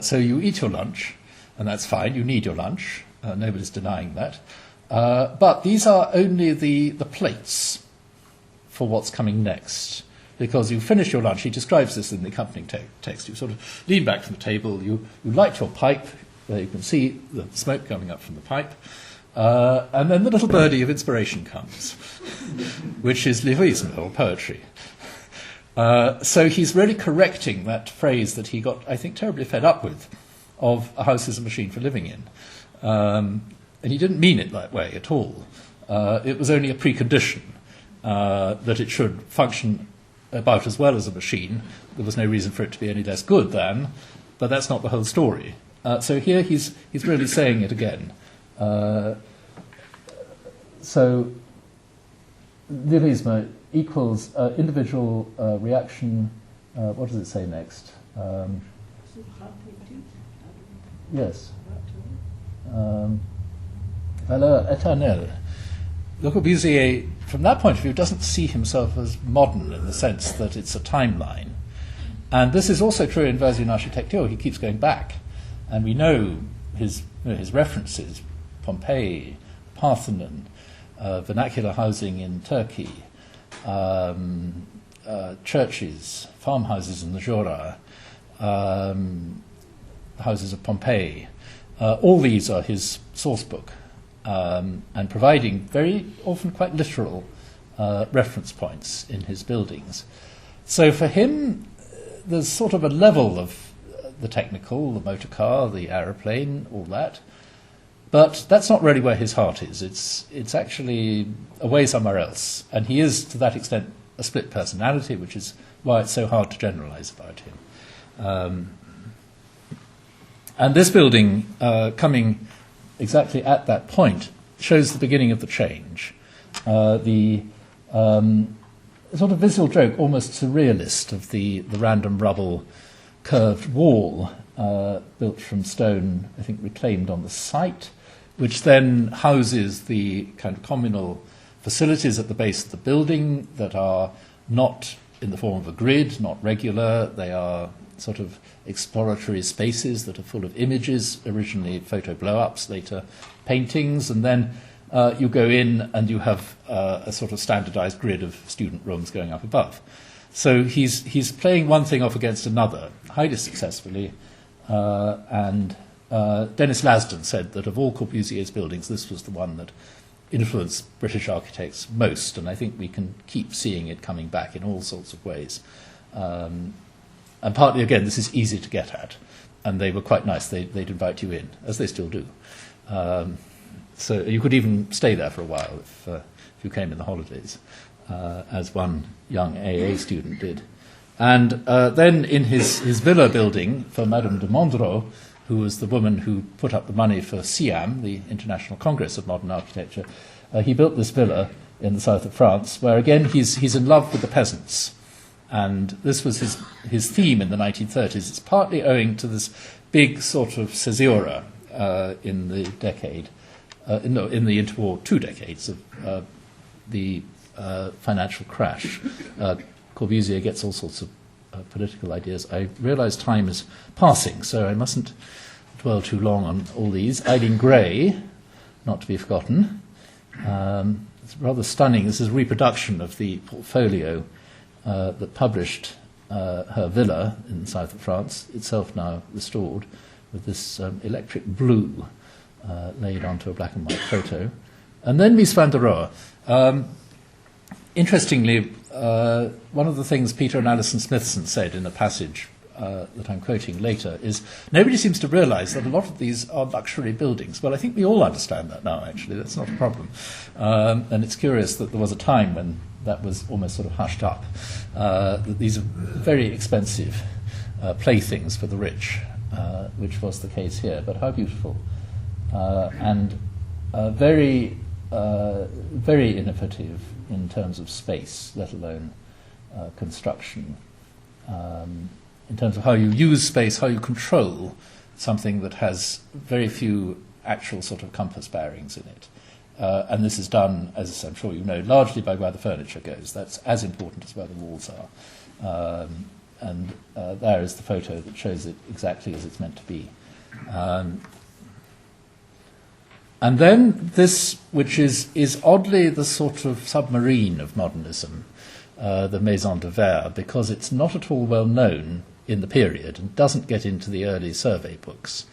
So you eat your lunch, and that's fine. You need your lunch. Nobody's denying that. But these are only the plates for what's coming next. Because you finish your lunch, he describes this in the accompanying text. You sort of lean back from the table, you light your pipe, there you can see the smoke coming up from the pipe, and then the little birdie of inspiration comes, which is lyrisme, or poetry. So he's really correcting that phrase that he got, I think, terribly fed up with, of a house is a machine for living in. And he didn't mean it that way at all. It was only a precondition that it should function about as well as a machine. There was no reason for it to be any less good than, but that's not the whole story. So here he's really saying it again. So lyrisme equals individual reaction. What does it say next? Yes. Valeur éternelle. Le Corbusier, from that point of view, doesn't see himself as modern in the sense that it's a timeline. And this is also true in Version Architecture. He keeps going back. And we know his references, Pompeii, Parthenon, vernacular housing in Turkey, churches, farmhouses in the Jura, houses of Pompeii. All these are his source book, and providing very often quite literal reference points in his buildings. So for him, there's sort of a level of the technical, the motor car, the aeroplane, all that. But that's not really where his heart is. It's actually away somewhere else. And he is, to that extent, a split personality, which is why it's so hard to generalize about him. And this building, coming exactly at that point, shows the beginning of the change. The sort of visual joke, almost surrealist, of the random rubble curved wall built from stone, I think reclaimed on the site, which then houses the kind of communal facilities at the base of the building that are not in the form of a grid, not regular. They are sort of exploratory spaces that are full of images, originally photo blow-ups, later paintings, and then you go in and you have a sort of standardized grid of student rooms going up above. So he's playing one thing off against another, highly successfully, and Denis Lasdon said that of all Corbusier's buildings, this was the one that influenced British architects most, and I think we can keep seeing it coming back in all sorts of ways. And partly, again, this is easy to get at, and they were quite nice. They'd invite you in, as they still do. So you could even stay there for a while if you came in the holidays, as one young AA student did. And then in his villa building for Madame de Mondreau, who was the woman who put up the money for CIAM, the International Congress of Modern Architecture, he built this villa in the south of France, where again he's in love with the peasants. And this was his theme in the 1930s. It's partly owing to this big sort of caesura in the decade, in the interwar 2 decades of the financial crash. Corbusier gets all sorts of political ideas. I realise time is passing, so I mustn't dwell too long on all these. Eileen Gray, not to be forgotten. It's rather stunning. This is a reproduction of the portfolio that published her villa in the south of France, itself now restored, with this electric blue laid onto a black and white photo. And then Mies van der Rohe. Interestingly, one of the things Peter and Alison Smithson said in a passage that I'm quoting later is, nobody seems to realise that a lot of these are luxury buildings. Well, I think we all understand that now, actually. That's not a problem. And it's curious that there was a time when that was almost sort of hushed up, that these are very expensive playthings for the rich, which was the case here. But how beautiful. And very, very innovative in terms of space, let alone construction, in terms of how you use space, how you control something that has very few actual sort of compass bearings in it. And this is done, as I'm sure you know, largely by where the furniture goes. That's as important as where the walls are. And there is the photo that shows it exactly as it's meant to be. And then this, which is oddly the sort of submarine of modernism, the Maison de Verre, because it's not at all well known in the period and doesn't get into the early survey books.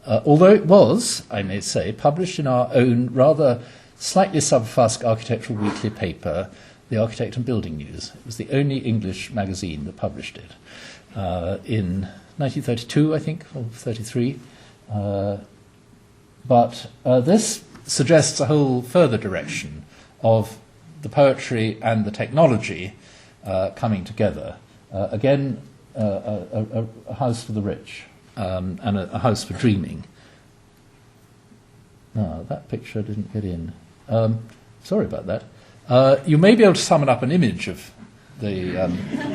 Although it was, I may say, published in our own rather slightly subfusc architectural weekly paper, The Architect and Building News. It was the only English magazine that published it in 1932, I think, or 33. But this suggests a whole further direction of the poetry and the technology coming together. Again, a house for the rich and a house for dreaming. No, that picture didn't get in. Sorry about that. You may be able to summon up an image of the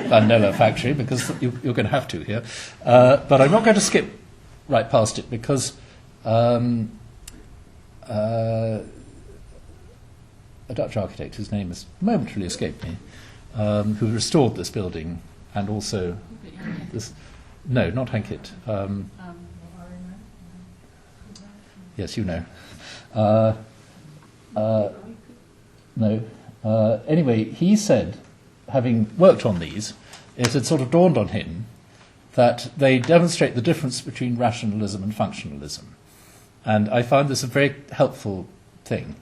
Van Nelle factory, because you're going to have to here. But I'm not going to skip right past it, because a Dutch architect, whose name has momentarily escaped me, who restored this building, and also this. No, not Hankett. Yes, you know. No. Anyway, he said, having worked on these, it had sort of dawned on him that they demonstrate the difference between rationalism and functionalism. And I found this a very helpful thing.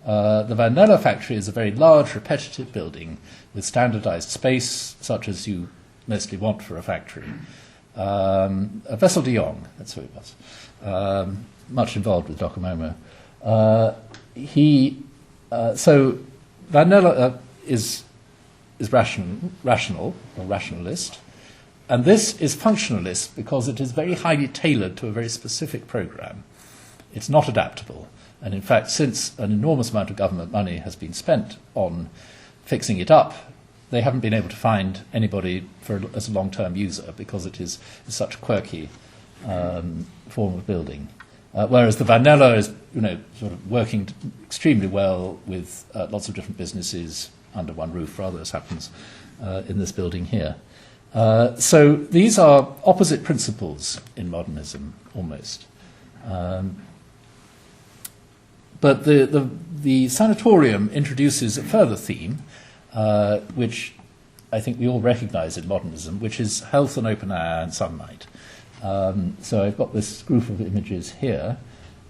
The Van Nelle factory is a very large, repetitive building with standardized space, such as you mostly want for a factory. A Vessel de Jong, that's who it was, much involved with Docomomo. So Van Nelle is rational or rationalist, and this is functionalist because it is very highly tailored to a very specific program. It's not adaptable, and in fact, since an enormous amount of government money has been spent on fixing it up, they haven't been able to find anybody as a long-term user, because it is such a quirky form of building. Whereas the Van Nelle is, sort of working extremely well with lots of different businesses under one roof, rather as happens in this building here. So these are opposite principles in modernism, almost. but the sanatorium introduces a further theme, which I think we all recognise in modernism, which is health and open air and sunlight. So I've got this group of images here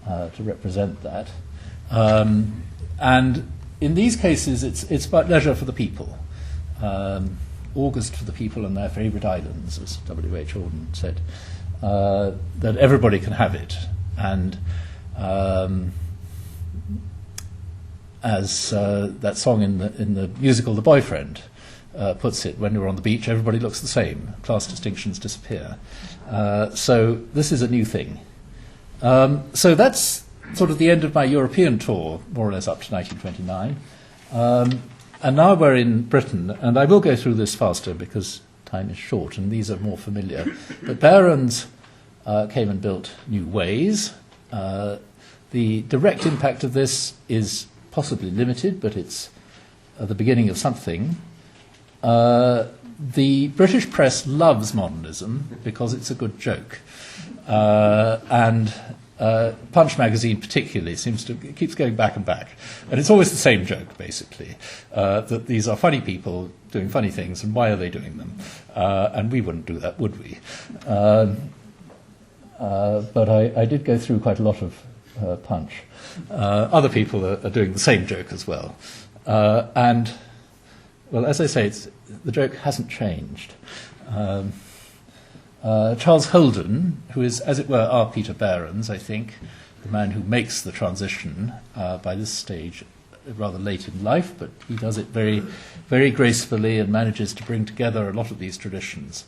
to represent that. And in these cases, it's about leisure for the people. August for the people and their favourite islands, as W.H. Auden said, that everybody can have it. And as that song in the musical The Boyfriend puts it, when you're on the beach, everybody looks the same. Class distinctions disappear. So this is a new thing. So that's sort of the end of my European tour, more or less up to 1929. And now we're in Britain, and I will go through this faster because time is short, and these are more familiar. But Barons came and built new ways. The direct impact of this is possibly limited, but it's the beginning of something. The British press loves modernism because it's a good joke. And Punch magazine particularly keeps going back and back. And it's always the same joke, basically, that these are funny people doing funny things, and why are they doing them? And we wouldn't do that, would we? But I did go through quite a lot of Punch. Other people are doing the same joke as well. And, well, as I say, the joke hasn't changed. Charles Holden, who is, as it were, our Peter Behrens, I think, the man who makes the transition by this stage rather late in life, but he does it very, very gracefully and manages to bring together a lot of these traditions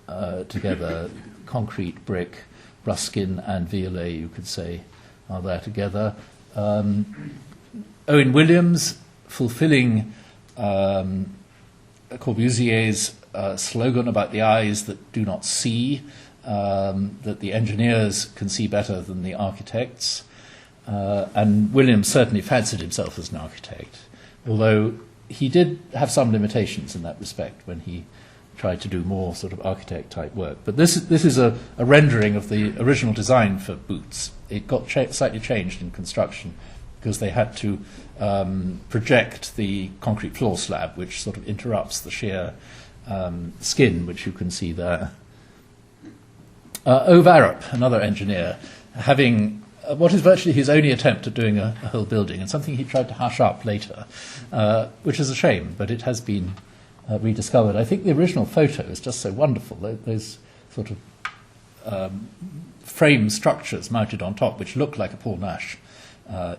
together. Concrete, brick, Ruskin and Violet, you could say, are there together. Owen Williams, fulfilling Corbusier's slogan about the eyes that do not see, that the engineers can see better than the architects. And Williams certainly fancied himself as an architect, although he did have some limitations in that respect when he tried to do more sort of architect-type work. But this is a rendering of the original design for Boots. It got slightly changed in construction because they had to project the concrete floor slab, which sort of interrupts the sheer skin, which you can see there. Ove Arup, another engineer, having what is virtually his only attempt at doing a whole building, and something he tried to hush up later, which is a shame, but it has been rediscovered. I think the original photo is just so wonderful, those sort of frame structures mounted on top, which look like a Paul Nash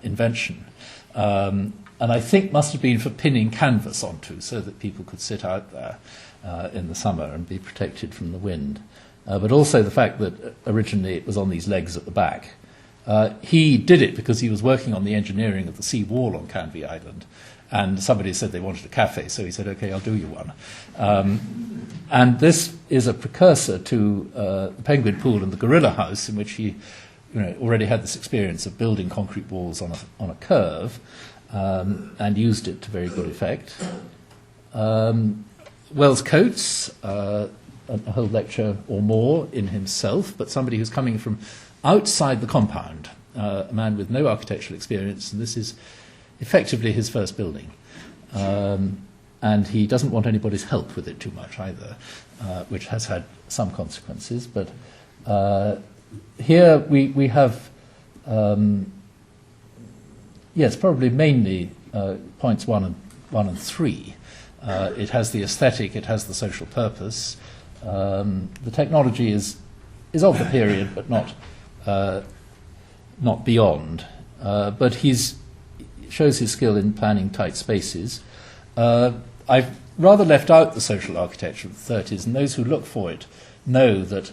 invention. And I think must have been for pinning canvas onto so that people could sit out there in the summer and be protected from the wind. But also the fact that originally it was on these legs at the back. He did it because he was working on the engineering of the sea wall on Canvey Island, and somebody said they wanted a cafe, so he said, okay, I'll do you one. And this is a precursor to the Penguin Pool and the Gorilla House, in which he already had this experience of building concrete walls on a curve, and used it to very good effect. Wells Coates, a whole lecture or more in himself, but somebody who's coming from outside the compound, a man with no architectural experience, and this is effectively his first building. And he doesn't want anybody's help with it too much either, which has had some consequences. But here we have, yes, probably mainly points 1 and 3. It has the aesthetic, it has the social purpose. The technology is of the period, but not beyond. But shows his skill in planning tight spaces. I've rather left out the social architecture of the 30s, and those who look for it know that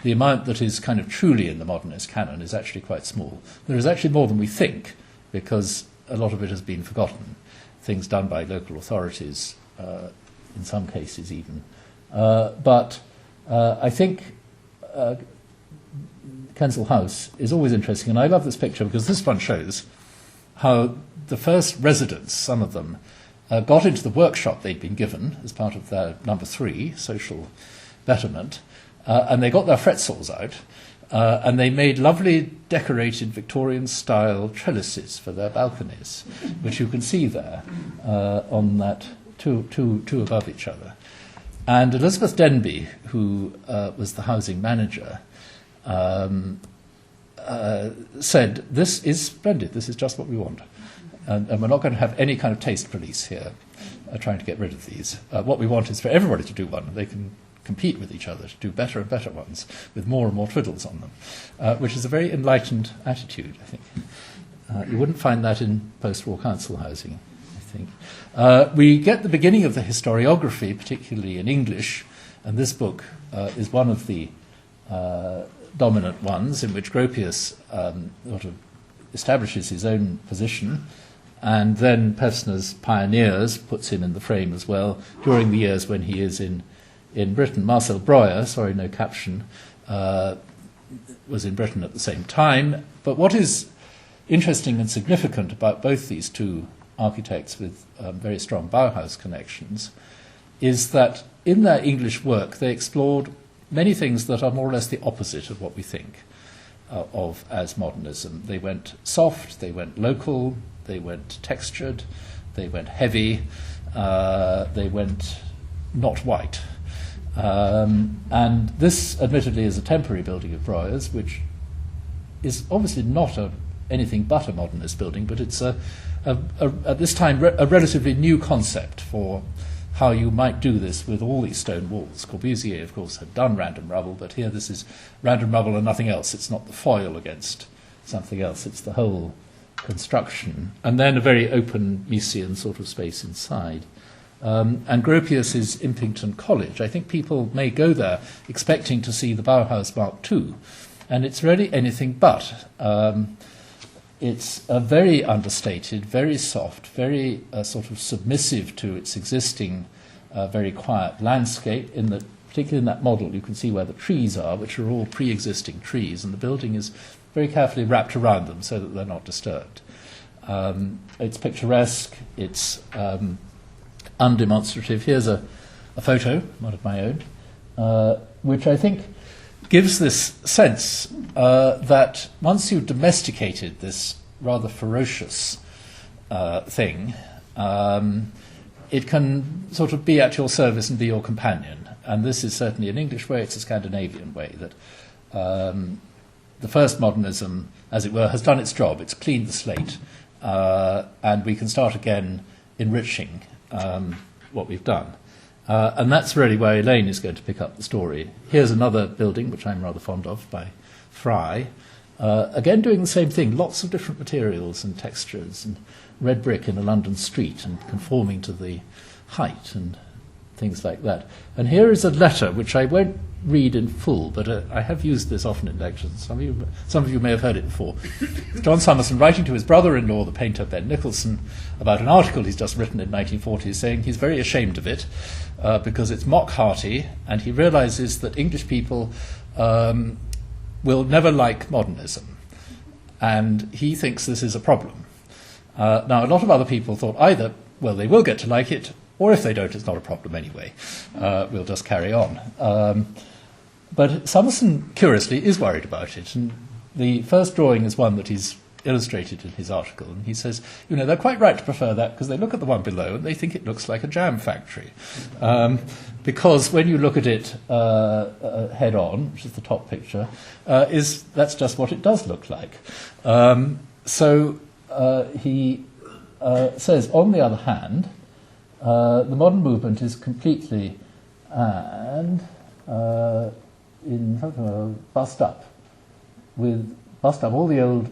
the amount that is kind of truly in the modernist canon is actually quite small. There is actually more than we think, because a lot of it has been forgotten. Things done by local authorities, in some cases even. But I think Kensal House is always interesting, and I love this picture because this one shows how the first residents, some of them, got into the workshop they'd been given as part of their number 3, social betterment, and they got their fret saws out, And they made lovely decorated Victorian-style trellises for their balconies, which you can see there on that two above each other. And Elizabeth Denby, who was the housing manager, said, "This is splendid, this is just what we want. And we're not going to have any kind of taste police here trying to get rid of these. What we want is for everybody to do one. They can compete with each other to do better and better ones with more and more twiddles on them," which is a very enlightened attitude, I think. You wouldn't find that in post-war council housing, I think. We get the beginning of the historiography, particularly in English, and this book is one of the dominant ones in which Gropius sort of establishes his own position, and then Pevsner's Pioneers puts him in the frame as well during the years when he is in Britain. Marcel Breuer, sorry, no caption, was in Britain at the same time. But what is interesting and significant about both these two architects with very strong Bauhaus connections is that in their English work they explored many things that are more or less the opposite of what we think of as modernism. They went soft, they went local, they went textured, they went heavy, they went not white. And this, admittedly, is a temporary building of Breuer's, which is obviously not anything but a modernist building, but it's at this time a relatively new concept for how you might do this with all these stone walls. Corbusier, of course, had done random rubble, but here this is random rubble and nothing else. It's not the foil against something else, it's the whole construction. And then a very open Miesian sort of space inside. And Gropius is Impington College. I think people may go there expecting to see the Bauhaus Mark II, and it's really anything but. It's a very understated, very soft, very sort of submissive to its existing very quiet landscape. Particularly in that model, you can see where the trees are, which are all pre-existing trees, and the building is very carefully wrapped around them so that they're not disturbed. It's picturesque, it's undemonstrative. Here's a photo, one of my own, which I think gives this sense that once you've domesticated this rather ferocious thing, it can sort of be at your service and be your companion. And this is certainly an English way, it's a Scandinavian way, that the first modernism, as it were, has done its job. It's cleaned the slate, and we can start again enriching what we've done. And that's really where Elaine is going to pick up the story. Here's another building, which I'm rather fond of, by Fry. Again, doing the same thing, lots of different materials and textures, and red brick in a London street, and conforming to the height and things like that. And here is a letter, which I won't read in full, but I have used this often in lectures. Some of you may have heard it before. John Summerson writing to his brother-in-law, the painter Ben Nicholson, about an article he's just written in 1940, saying he's very ashamed of it because it's mock-hearty, and he realizes that English people will never like modernism, and he thinks this is a problem. Now, a lot of other people thought either, well, they will get to like it, or if they don't, it's not a problem anyway. We'll just carry on. But Summerson, curiously, is worried about it. And the first drawing is one that he's illustrated in his article. And he says, you know, they're quite right to prefer that because they look at the one below and they think it looks like a jam factory. Because when you look at it head on, which is the top picture, that's just what it does look like. So he says, on the other hand, the modern movement is completely bust up all the old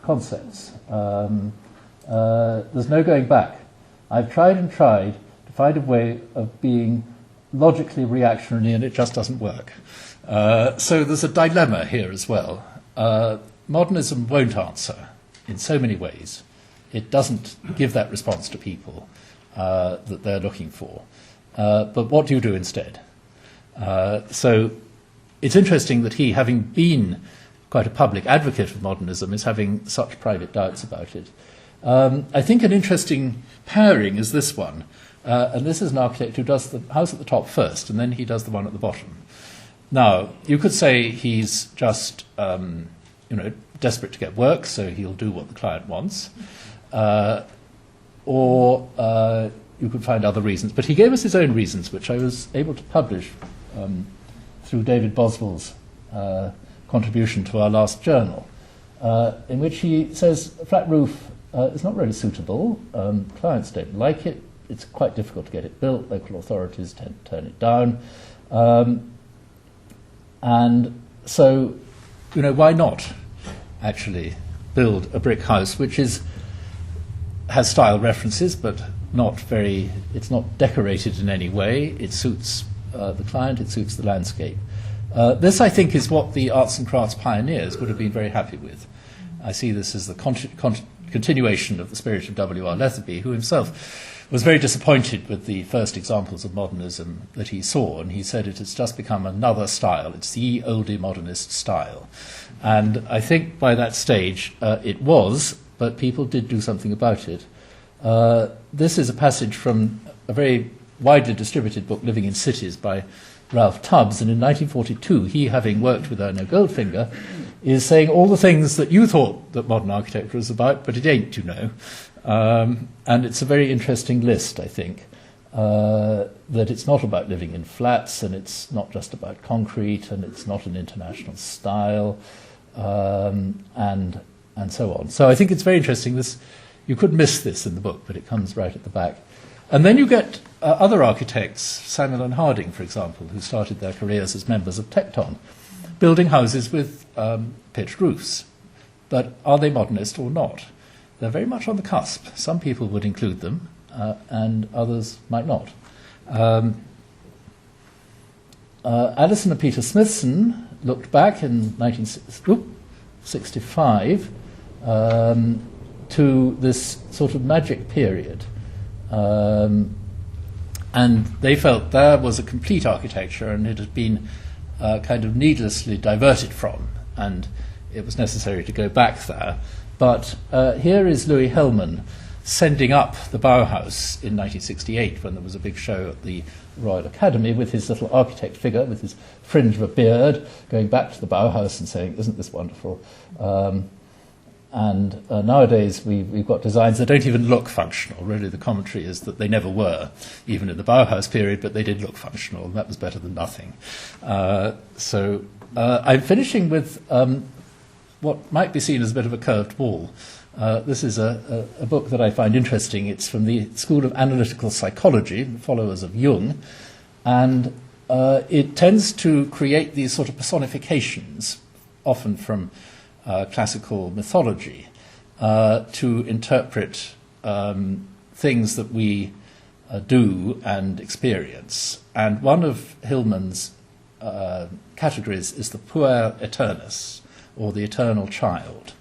concepts. There's no going back. I've tried and tried to find a way of being logically reactionary, and it just doesn't work. So there's a dilemma here as well. Modernism won't answer in so many ways. It doesn't give that response to people that they're looking for. But what do you do instead? So it's interesting that he, having been quite a public advocate of modernism, is having such private doubts about it. I think an interesting pairing is this one. And this is an architect who does the house at the top first, and then he does the one at the bottom. Now, you could say he's just, desperate to get work, so he'll do what the client wants. Or you could find other reasons. But he gave us his own reasons, which I was able to publish through David Boswell's contribution to our last journal, in which he says a flat roof is not really suitable. Clients don't like it. It's quite difficult to get it built. Local authorities tend to turn it down. And so, why not actually build a brick house which has style references, but it's not decorated in any way. It suits the client, it suits the landscape. This, I think, is what the arts and crafts pioneers would have been very happy with. I see this as the continuation of the spirit of W.R. Letherby, who himself was very disappointed with the first examples of modernism that he saw, and he said it has just become another style. It's the oldie modernist style. And I think by that stage it was, but people did do something about it. This is a passage from a very widely distributed book, Living in Cities, by Ralph Tubbs, and in 1942, he, having worked with Erno Goldfinger, is saying all the things that you thought that modern architecture was about, but it ain't, and it's a very interesting list, I think, that it's not about living in flats, and it's not just about concrete, and it's not an international style, and so on. So I think it's very interesting. You could miss this in the book, but it comes right at the back. And then you get other architects, Samuel and Harding, for example, who started their careers as members of Tecton, building houses with pitched roofs. But are they modernist or not? They're very much on the cusp. Some people would include them, and others might not. Alison and Peter Smithson looked back in 1965 to this sort of magic period. And they felt there was a complete architecture, and it had been kind of needlessly diverted from, and it was necessary to go back there. But here is Louis Hellman sending up the Bauhaus in 1968, when there was a big show at the Royal Academy, with his little architect figure, with his fringe of a beard, going back to the Bauhaus and saying, "Isn't this wonderful?" And nowadays we've got designs that don't even look functional. Really, the commentary is that they never were, even in the Bauhaus period, but they did look functional, and that was better than nothing. So I'm finishing with what might be seen as a bit of a curved wall. This is a book that I find interesting. It's from the School of Analytical Psychology, followers of Jung, and it tends to create these sort of personifications, often from classical mythology, to interpret things that we do and experience. And one of Hillman's categories is the puer aeternus, or the eternal child.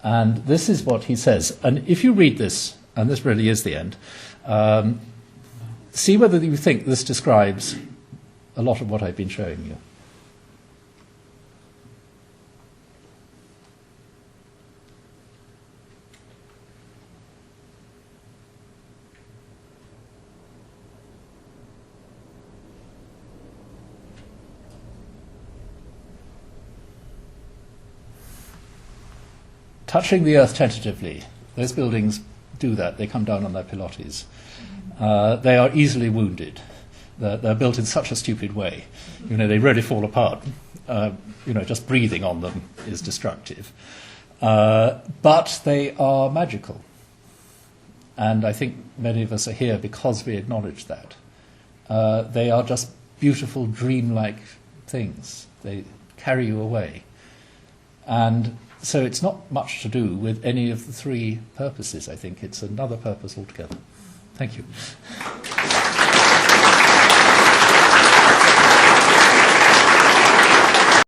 And this is what he says. And if you read this, and this really is the end, see whether you think this describes a lot of what I've been showing you. Touching the earth tentatively. Those buildings do that. They come down on their pilotis. They are easily wounded. They're built in such a stupid way. They really fall apart. Just breathing on them is destructive. But they are magical. And I think many of us are here because we acknowledge that. They are just beautiful, dreamlike things. They carry you away. And so it's not much to do with any of the three purposes, I think. It's another purpose altogether. Thank you.